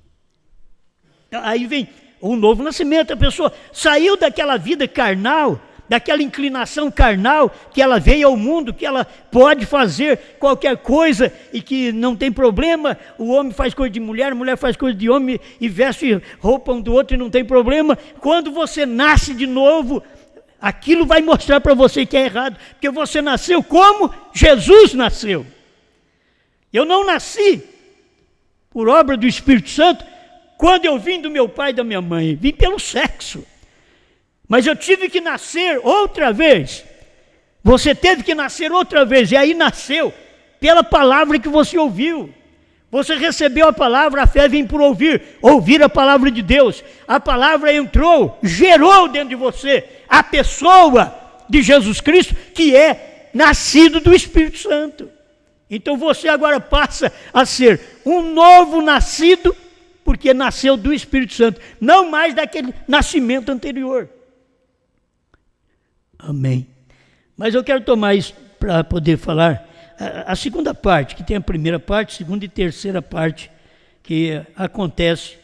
A: Aí vem um novo nascimento, a pessoa saiu daquela vida carnal, daquela inclinação carnal, que ela veio ao mundo, que ela pode fazer qualquer coisa e que não tem problema, o homem faz coisa de mulher, a mulher faz coisa de homem e veste roupa um do outro e não tem problema. Quando você nasce de novo, aquilo vai mostrar para você que é errado, porque você nasceu como Jesus nasceu. Eu não nasci por obra do Espírito Santo quando eu vim do meu pai e da minha mãe, vim pelo sexo. Mas eu tive que nascer outra vez. Você teve que nascer outra vez, e aí nasceu pela palavra que você ouviu. Você recebeu a palavra, a fé vem por ouvir a palavra de Deus. A palavra entrou, gerou dentro de você a pessoa de Jesus Cristo, que é nascido do Espírito Santo. Então você agora passa a ser um novo nascido, porque nasceu do Espírito Santo, não mais daquele nascimento anterior. Amém. Mas eu quero tomar isso para poder falar a segunda parte, que tem a primeira parte, segunda e terceira parte, que acontece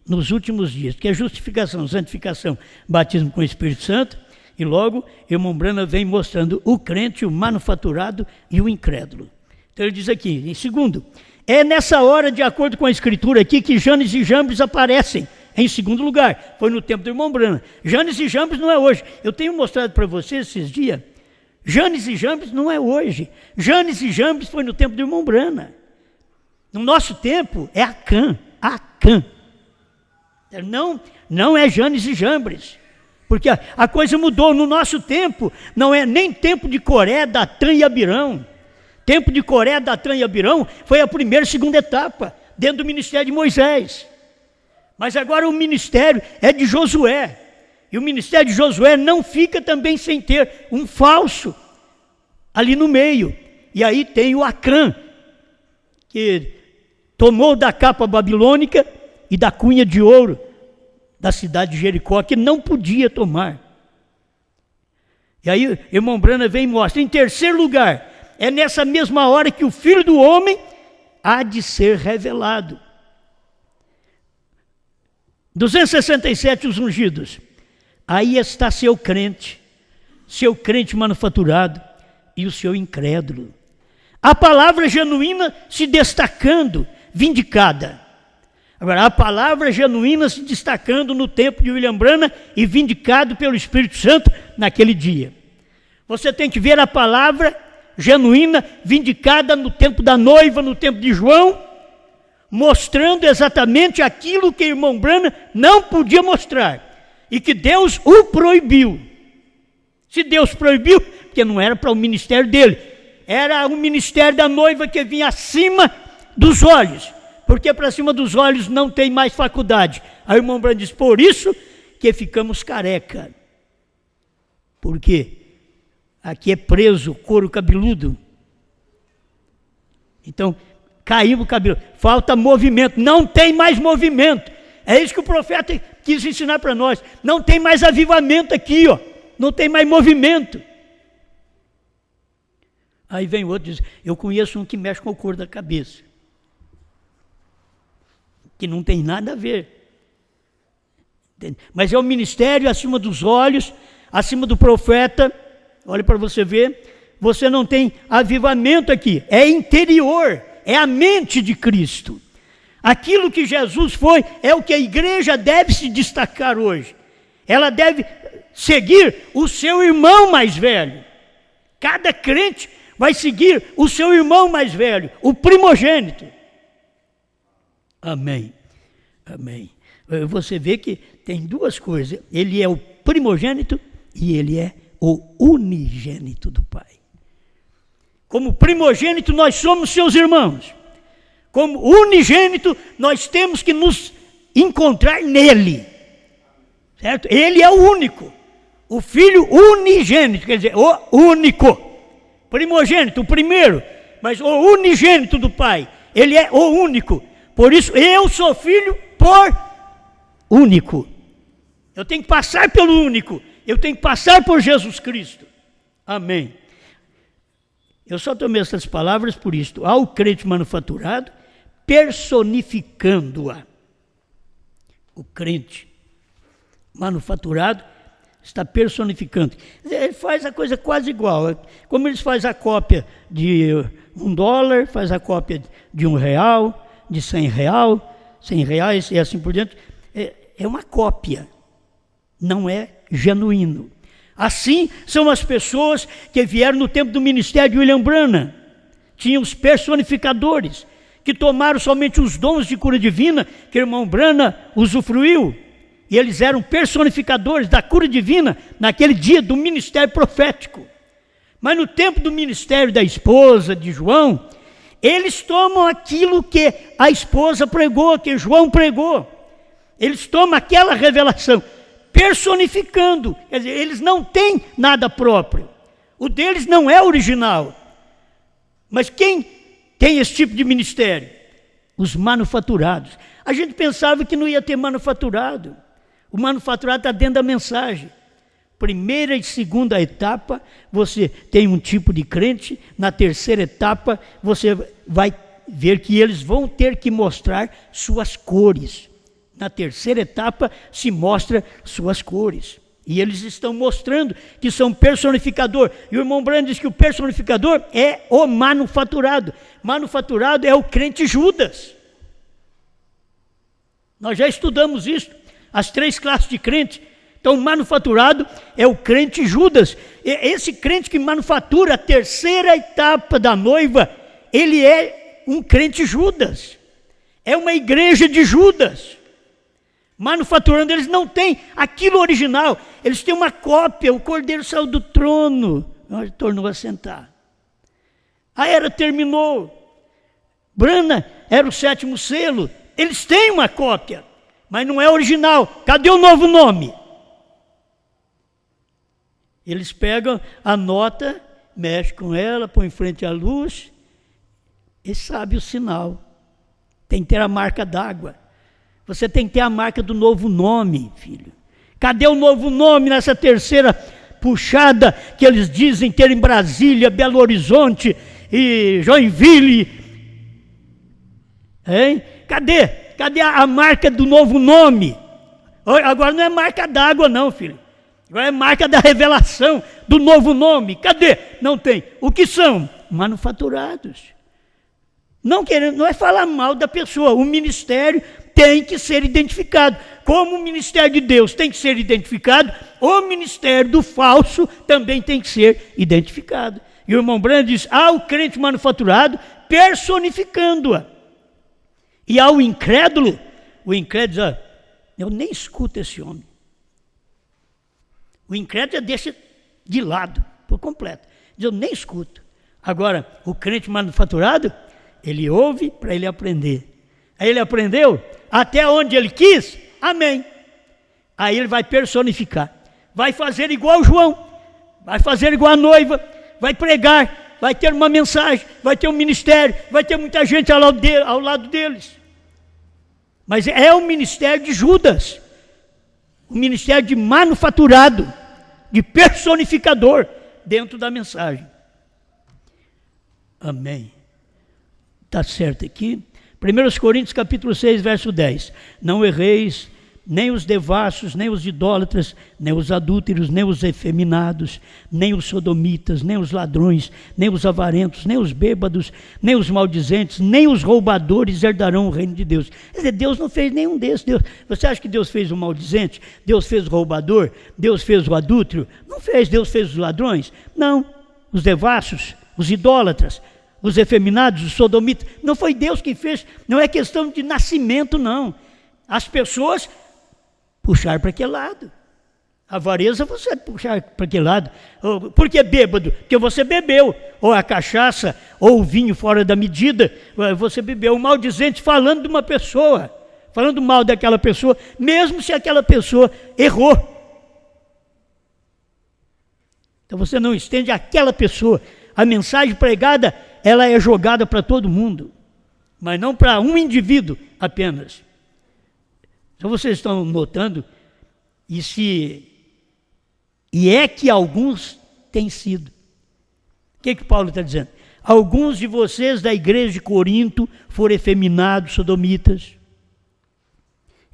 A: nos últimos dias, que é justificação, santificação, batismo com o Espírito Santo, e logo, irmão Brana vem mostrando o crente, o manufaturado e o incrédulo. Então ele diz aqui, em segundo, é nessa hora, de acordo com a Escritura aqui, que Janes e Jambres aparecem. Em segundo lugar, foi no tempo do irmão Brana. Janes e Jambres não é hoje. Eu tenho mostrado para vocês esses dias. Janes e Jambres não é hoje. Janes e Jambres foi no tempo do irmão Brana. No nosso tempo é Acã. Acã. Não é Janes e Jambres. Porque a coisa mudou. No nosso tempo, não é nem tempo de Coré, Datã e Abirão. Tempo de Coré, Datã e Abirão foi a primeira e segunda etapa, dentro do ministério de Moisés. Mas agora o ministério é de Josué. E o ministério de Josué não fica também sem ter um falso ali no meio. E aí tem o Acã, que tomou da capa babilônica e da cunha de ouro da cidade de Jericó, que não podia tomar. E aí o irmão Brana vem e mostra. Em terceiro lugar, é nessa mesma hora que o Filho do Homem há de ser revelado. 267 os ungidos. Aí está seu crente manufaturado e o seu incrédulo. A palavra genuína se destacando, vindicada. Agora, a palavra genuína se destacando no tempo de William Branham e vindicado pelo Espírito Santo naquele dia. Você tem que ver a palavra genuína vindicada no tempo da noiva, no tempo de João, mostrando exatamente aquilo que o irmão Branham não podia mostrar e que Deus o proibiu. Se Deus proibiu, porque não era para o ministério dele, era o ministério da noiva que vinha acima dos olhos, porque para cima dos olhos não tem mais faculdade. Aí o irmão Branham diz, por isso que ficamos careca. Por quê? Aqui é preso, couro cabeludo. Então, caiu o cabelo, falta movimento, não tem mais movimento. É isso que o profeta quis ensinar para nós. Não tem mais avivamento aqui, ó. Não tem mais movimento. Aí vem outro e diz, eu conheço um que mexe com o couro da cabeça. Que não tem nada a ver. Mas é o ministério acima dos olhos, acima do profeta. Olha para você ver, você não tem avivamento aqui, é interior, é a mente de Cristo. Aquilo que Jesus foi, é o que a igreja deve se destacar hoje. Ela deve seguir o seu irmão mais velho. Cada crente vai seguir o seu irmão mais velho, o primogênito. Amém, amém. Você vê que tem duas coisas, ele é o primogênito e ele é o unigênito do Pai. Como primogênito, nós somos seus irmãos. Como unigênito, nós temos que nos encontrar nele. certo? Ele é o único, o Filho unigênito, quer dizer, o único, primogênito, o primeiro, mas o unigênito do Pai, ele é o único. Por isso eu sou filho por único. Eu tenho que passar pelo único, eu tenho que passar por Jesus Cristo. Amém. Eu só tomei essas palavras por isto. Ao crente manufaturado, personificando-a. O crente manufaturado está personificando. Ele faz a coisa quase igual. Como eles fazem a cópia de $1, faz a cópia de R$1, de R$100 e assim por diante. É uma cópia, não é genuíno. Assim são as pessoas que vieram no tempo do ministério de William Branham. Tinham os personificadores, que tomaram somente os dons de cura divina, que o irmão Branham usufruiu. E eles eram personificadores da cura divina naquele dia do ministério profético. Mas no tempo do ministério da esposa de João, eles tomam aquilo que a esposa pregou, que João pregou. Eles tomam aquela revelação, personificando. Quer dizer, eles não têm nada próprio. O deles não é original. Mas quem tem esse tipo de ministério? Os manufaturados. A gente pensava que não ia ter manufaturado. O manufaturado está dentro da mensagem. Primeira e segunda etapa, você tem um tipo de crente. Na terceira etapa, você vai ver que eles vão ter que mostrar suas cores. Na terceira etapa, se mostra suas cores. E eles estão mostrando que são personificador. E o irmão Branham diz que o personificador é o manufaturado. Manufaturado é o crente Judas. Nós já estudamos isso. As 3 classes de crente. Então, o manufaturado é o crente Judas. Esse crente que manufatura a terceira etapa da noiva, ele é um crente Judas. É uma igreja de Judas. Manufaturando, eles não têm aquilo original. Eles têm uma cópia. O cordeiro saiu do trono, tornou a sentar. A era terminou. Branham era o 7º selo. Eles têm uma cópia, mas não é original. Cadê o novo nome? Eles pegam a nota, mexem com ela, põem em frente à luz e sabe o sinal. Tem que ter a marca d'água. Você tem que ter a marca do novo nome, filho. Cadê o novo nome nessa terceira puxada que eles dizem ter em Brasília, Belo Horizonte e Joinville? Hein? Cadê? Cadê a marca do novo nome? Agora não é marca d'água não, filho. Agora é marca da revelação do novo nome. Cadê? Não tem. O que são? Manufaturados. Não é falar mal da pessoa. O ministério tem que ser identificado. Como o ministério de Deus tem que ser identificado, o ministério do falso também tem que ser identificado. E o irmão Branham diz, o crente manufaturado personificando-a. E ao incrédulo, o incrédulo diz, eu nem escuto esse homem. O incrédulo já deixa de lado, por completo. Diz, eu nem escuto. Agora, o crente manufaturado, ele ouve para ele aprender. Aí ele aprendeu até onde ele quis, amém. Aí ele vai personificar. Vai fazer igual João, vai fazer igual a noiva, vai pregar, vai ter uma mensagem, vai ter um ministério, vai ter muita gente ao lado deles. Mas é o ministério de Judas, o ministério de manufaturado, de personificador dentro da mensagem. Amém. Está certo aqui? 1 Coríntios capítulo 6, verso 10. Não erreis, nem os devassos, nem os idólatras, nem os adúlteros, nem os efeminados, nem os sodomitas, nem os ladrões, nem os avarentos, nem os bêbados, nem os maldizentes, nem os roubadores herdarão o reino de Deus. Quer dizer, Deus não fez nenhum desses. Você acha que Deus fez o maldizente? Deus fez o roubador? Deus fez o adúltero? Não fez. Deus fez os ladrões? Não. Os devassos, os idólatras, os efeminados, os sodomitas. Não foi Deus quem fez. Não é questão de nascimento, não. As pessoas puxar para aquele lado. A avareza você puxar para aquele lado. Por que bêbado? Porque você bebeu. Ou a cachaça, ou o vinho fora da medida, você bebeu. O maldizente falando de uma pessoa. falando mal daquela pessoa, mesmo se aquela pessoa errou. Então você não estende àquela pessoa. A mensagem pregada, ela é jogada para todo mundo, mas não para um indivíduo apenas. Então vocês estão notando, e é que alguns têm sido. O que Paulo está dizendo? Alguns de vocês da igreja de Corinto foram efeminados, sodomitas.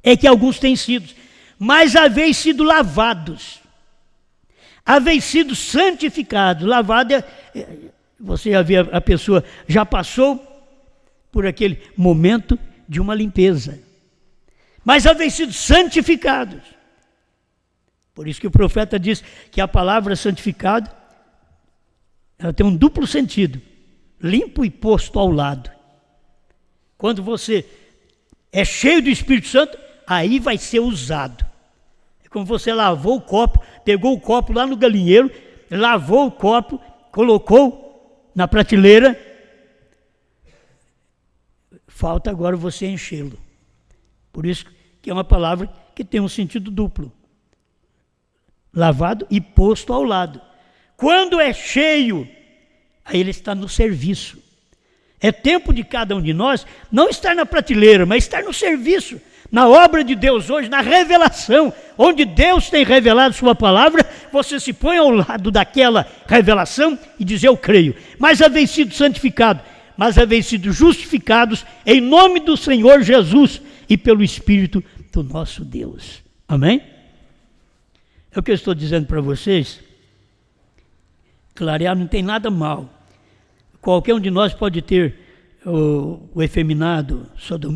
A: É que alguns têm sido, mas haveis sido lavados, haveis sido santificados. Lavado você já vê, a pessoa já passou por aquele momento de uma limpeza, mas haveis sido santificados. Por isso que o profeta diz que a palavra santificado, ela tem um duplo sentido, limpo e posto ao lado. Quando você é cheio do Espírito Santo, aí vai ser usado. É como você lavou o copo, pegou o copo lá no galinheiro, lavou o copo, colocou na prateleira, falta agora você enchê-lo. Por isso que é uma palavra que tem um sentido duplo. Lavado e posto ao lado. Quando é cheio, aí ele está no serviço. É tempo de cada um de nós não estar na prateleira, mas estar no serviço, na obra de Deus hoje, na revelação, onde Deus tem revelado sua palavra, você se põe ao lado daquela revelação e diz: eu creio. Mas haveis sido santificados, mas haveis sido justificados em nome do Senhor Jesus e pelo Espírito do nosso Deus. Amém? É o que eu estou dizendo para vocês. Clarear não tem nada mal. Qualquer um de nós pode ter o efeminado,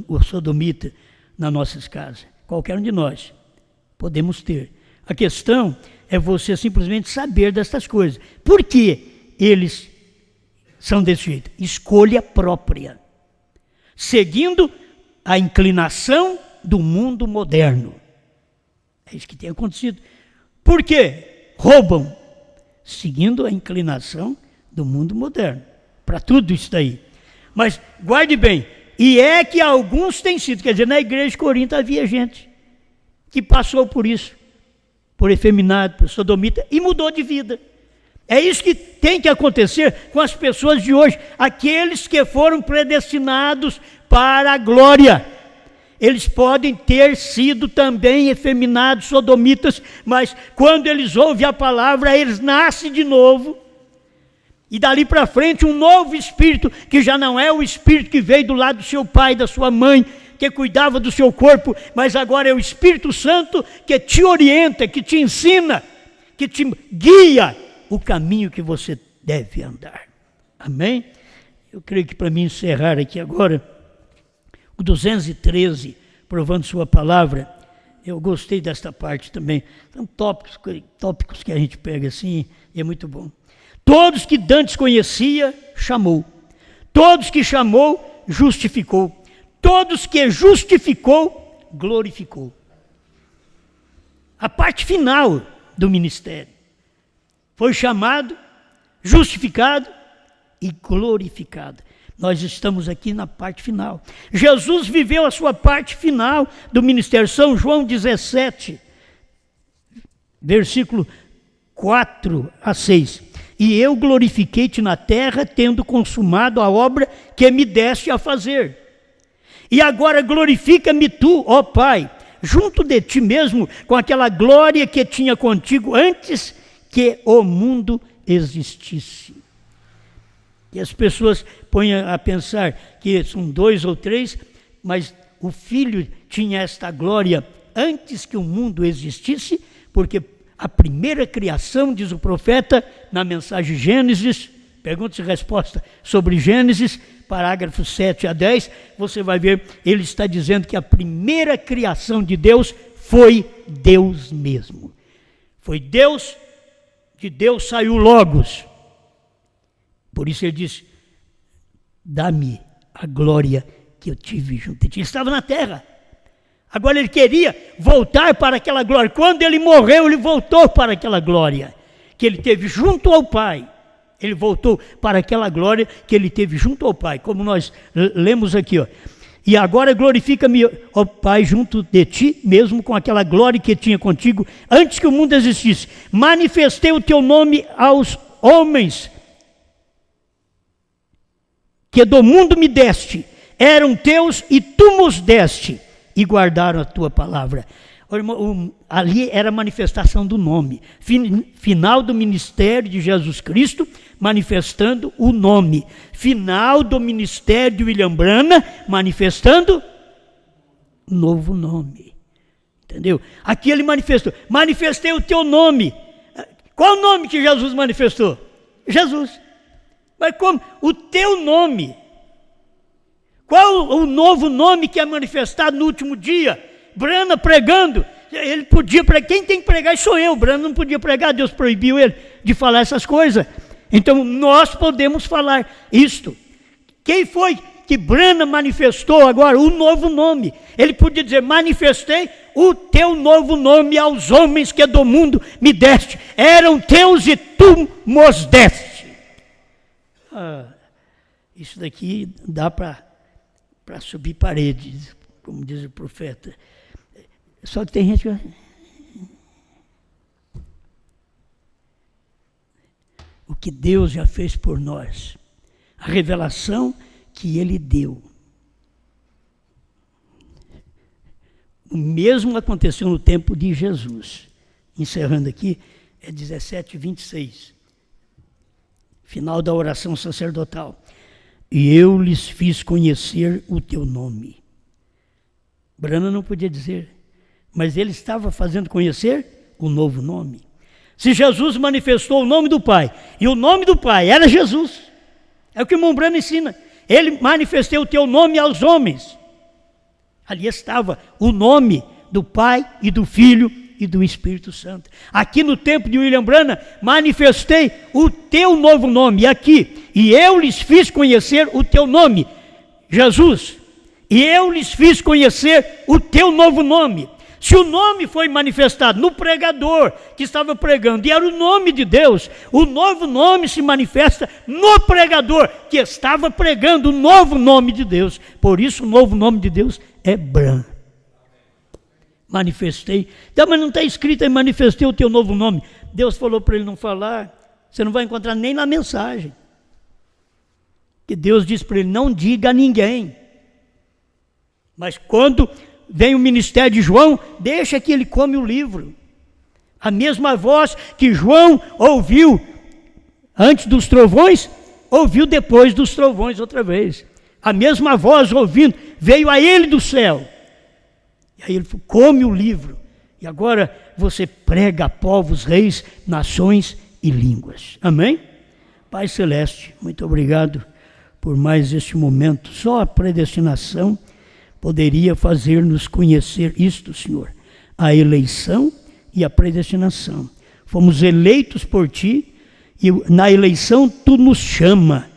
A: o sodomita nas nossas casas. Qualquer um de nós podemos ter. A questão é você simplesmente saber dessas coisas. Por que eles são desse jeito? Escolha própria. Seguindo a inclinação do mundo moderno. É isso que tem acontecido. Por quê? Roubam. Seguindo a inclinação do mundo moderno. Para tudo isso daí. Mas guarde bem, e é que alguns têm sido, quer dizer, na igreja de Corinto havia gente que passou por isso, por efeminado, por sodomita, e mudou de vida. É isso que tem que acontecer com as pessoas de hoje, aqueles que foram predestinados para a glória. Eles podem ter sido também efeminados, sodomitas, mas quando eles ouvem a palavra, eles nascem de novo. E dali para frente um novo espírito, que já não é o espírito que veio do lado do seu pai, da sua mãe, que cuidava do seu corpo, mas agora é o Espírito Santo que te orienta, que te ensina, que te guia o caminho que você deve andar. Amém? Eu creio que para mim encerrar aqui agora, o 213, provando sua palavra, eu gostei desta parte também. São tópicos que a gente pega assim, e é muito bom. Todos que dantes conhecia, chamou. Todos que chamou, justificou. Todos que justificou, glorificou. A parte final do ministério. Foi chamado, justificado e glorificado. Nós estamos aqui na parte final. Jesus viveu a sua parte final do ministério. São João 17, versículo 4 a 6. E eu glorifiquei-te na terra, tendo consumado a obra que me deste a fazer. E agora glorifica-me tu, ó Pai, junto de ti mesmo, com aquela glória que tinha contigo antes que o mundo existisse. E as pessoas põem a pensar que são 2 ou 3, mas o Filho tinha esta glória antes que o mundo existisse, porque a primeira criação, diz o profeta, na mensagem Gênesis, perguntas e respostas sobre Gênesis, parágrafos 7 a 10, você vai ver, ele está dizendo que a primeira criação de Deus foi Deus mesmo. Foi Deus, de Deus saiu Logos. Por isso ele diz: dá-me a glória que eu tive junto a ti. Ele estava na terra. Agora ele queria voltar para aquela glória. Quando ele morreu, ele voltou para aquela glória que ele teve junto ao Pai. Ele voltou para aquela glória que ele teve junto ao Pai. Como nós lemos aqui, ó. E agora glorifica-me, ó Pai, junto de ti, mesmo com aquela glória que tinha contigo, antes que o mundo existisse. Manifestei o teu nome aos homens, que do mundo me deste, eram teus e tu nos deste, e guardaram a tua palavra. Ali era a manifestação do nome, final do ministério de Jesus Cristo, manifestando o nome, final do ministério de William Branham, manifestando o novo nome, entendeu? Aqui ele manifestou, manifestei o teu nome. Qual o nome que Jesus manifestou? Jesus. Mas como? O teu nome. Qual o novo nome que é manifestado no último dia? Branham pregando, ele podia pregar, quem tem que pregar sou eu, Branham não podia pregar, Deus proibiu ele de falar essas coisas. Então nós podemos falar isto. Quem foi que Branham manifestou agora? O novo nome. Ele podia dizer, manifestei o teu novo nome aos homens que do mundo me deste, eram teus e tu nos deste. Isso daqui dá para subir paredes, como diz o profeta. Só que tem gente que... O que Deus já fez por nós, a revelação que Ele deu. O mesmo aconteceu no tempo de Jesus. Encerrando aqui, é 17:26. Final da oração sacerdotal. E eu lhes fiz conhecer o teu nome. Branham não podia dizer, mas ele estava fazendo conhecer o novo nome. Se Jesus manifestou o nome do Pai, e o nome do Pai era Jesus, é o que o irmão Branham ensina, ele manifestou o teu nome aos homens. Ali estava o nome do Pai e do Filho e do Espírito Santo. Aqui no tempo de William Branham, manifestei o teu novo nome, aqui, e eu lhes fiz conhecer o teu nome, Jesus, e eu lhes fiz conhecer o teu novo nome. Se o nome foi manifestado no pregador que estava pregando, e era o nome de Deus, o novo nome se manifesta no pregador que estava pregando o novo nome de Deus. Por isso o novo nome de Deus é Branham. Manifestei. Então, mas não está escrito aí, manifestei o teu novo nome. Deus falou para ele não falar, você não vai encontrar nem na mensagem. Que Deus disse para ele, não diga a ninguém. Mas quando vem o ministério de João, deixa que ele come o livro. A mesma voz que João ouviu antes dos trovões, ouviu depois dos trovões outra vez. A mesma voz ouvindo, veio a ele do céu. E aí ele falou, come o livro. E agora você prega a povos, reis, nações e línguas. Amém? Pai Celeste, muito obrigado por mais este momento. Só a predestinação poderia fazer-nos conhecer isto, Senhor, a eleição e a predestinação. Fomos eleitos por Ti, e na eleição Tu nos chama,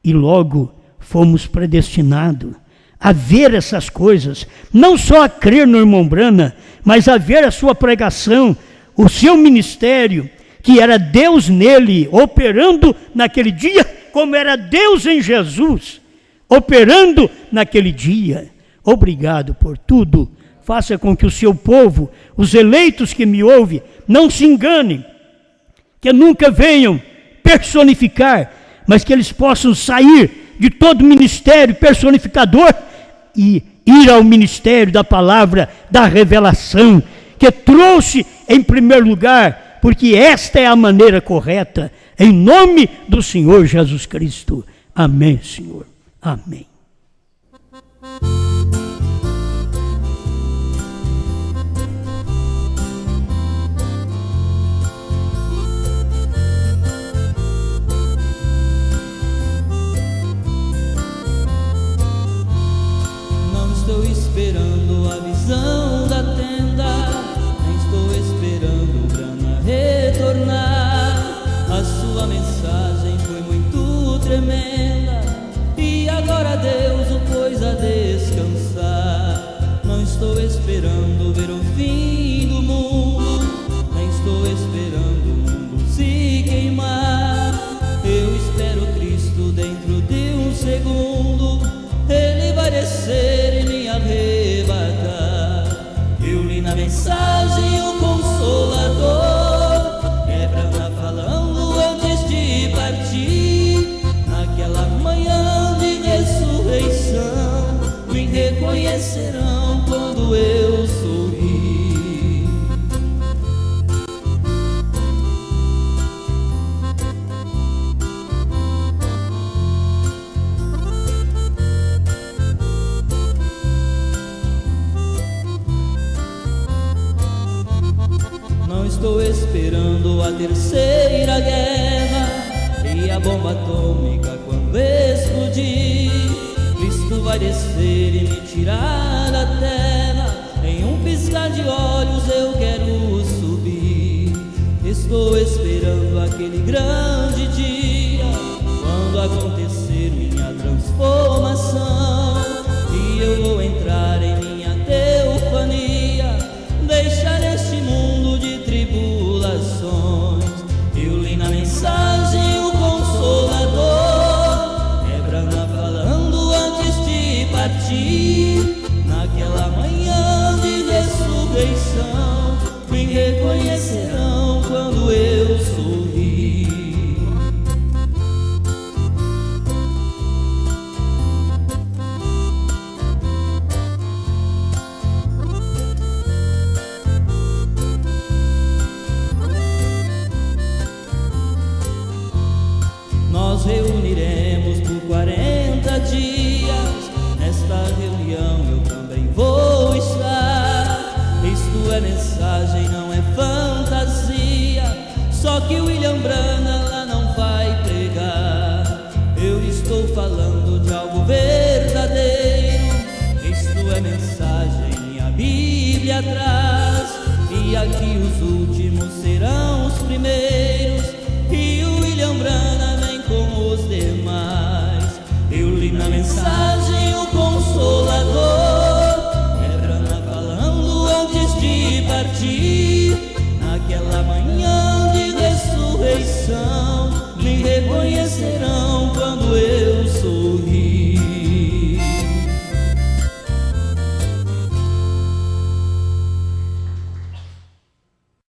A: e logo fomos predestinados a ver essas coisas, não só a crer no irmão Branham, mas a ver a sua pregação, o seu ministério, que era Deus nele, operando naquele dia, como era Deus em Jesus, operando naquele dia. Obrigado por tudo. Faça com que o seu povo, os eleitos que me ouvem, não se enganem, que nunca venham personificar, mas que eles possam sair de todo ministério personificador e ir ao ministério da palavra, da revelação, que trouxe em primeiro lugar, porque esta é a maneira correta, em nome do Senhor Jesus Cristo. Amém, Senhor. Amém.
B: Estou esperando a visão da tenda, nem estou esperando Branham retornar. A sua mensagem foi muito tremenda, e agora Deus esperando a terceira guerra e a bomba atômica quando explodir. Cristo vai descer e me tirar da terra. Em um piscar de olhos eu quero subir. Estou esperando aquele grande dia, quando acontecer minha transformação, e eu vou entrar em minha teofania, deixar este mundo de tribulações. Eu li na mensagem o Consolador, Brana falando antes de partir. Naquela manhã de ressurreição, me reconhecerão quando eu sorrir. Nós reuniremos por 40 dias. Nesta reunião eu também vou estar. Isto é mensagem, não é fantasia. Só que William Branham lá não vai pregar. Eu estou falando de algo verdadeiro. Isto é mensagem, a Bíblia traz. E aqui os últimos serão os primeiros, e o William Branham vem com os demais. Eu li na mensagem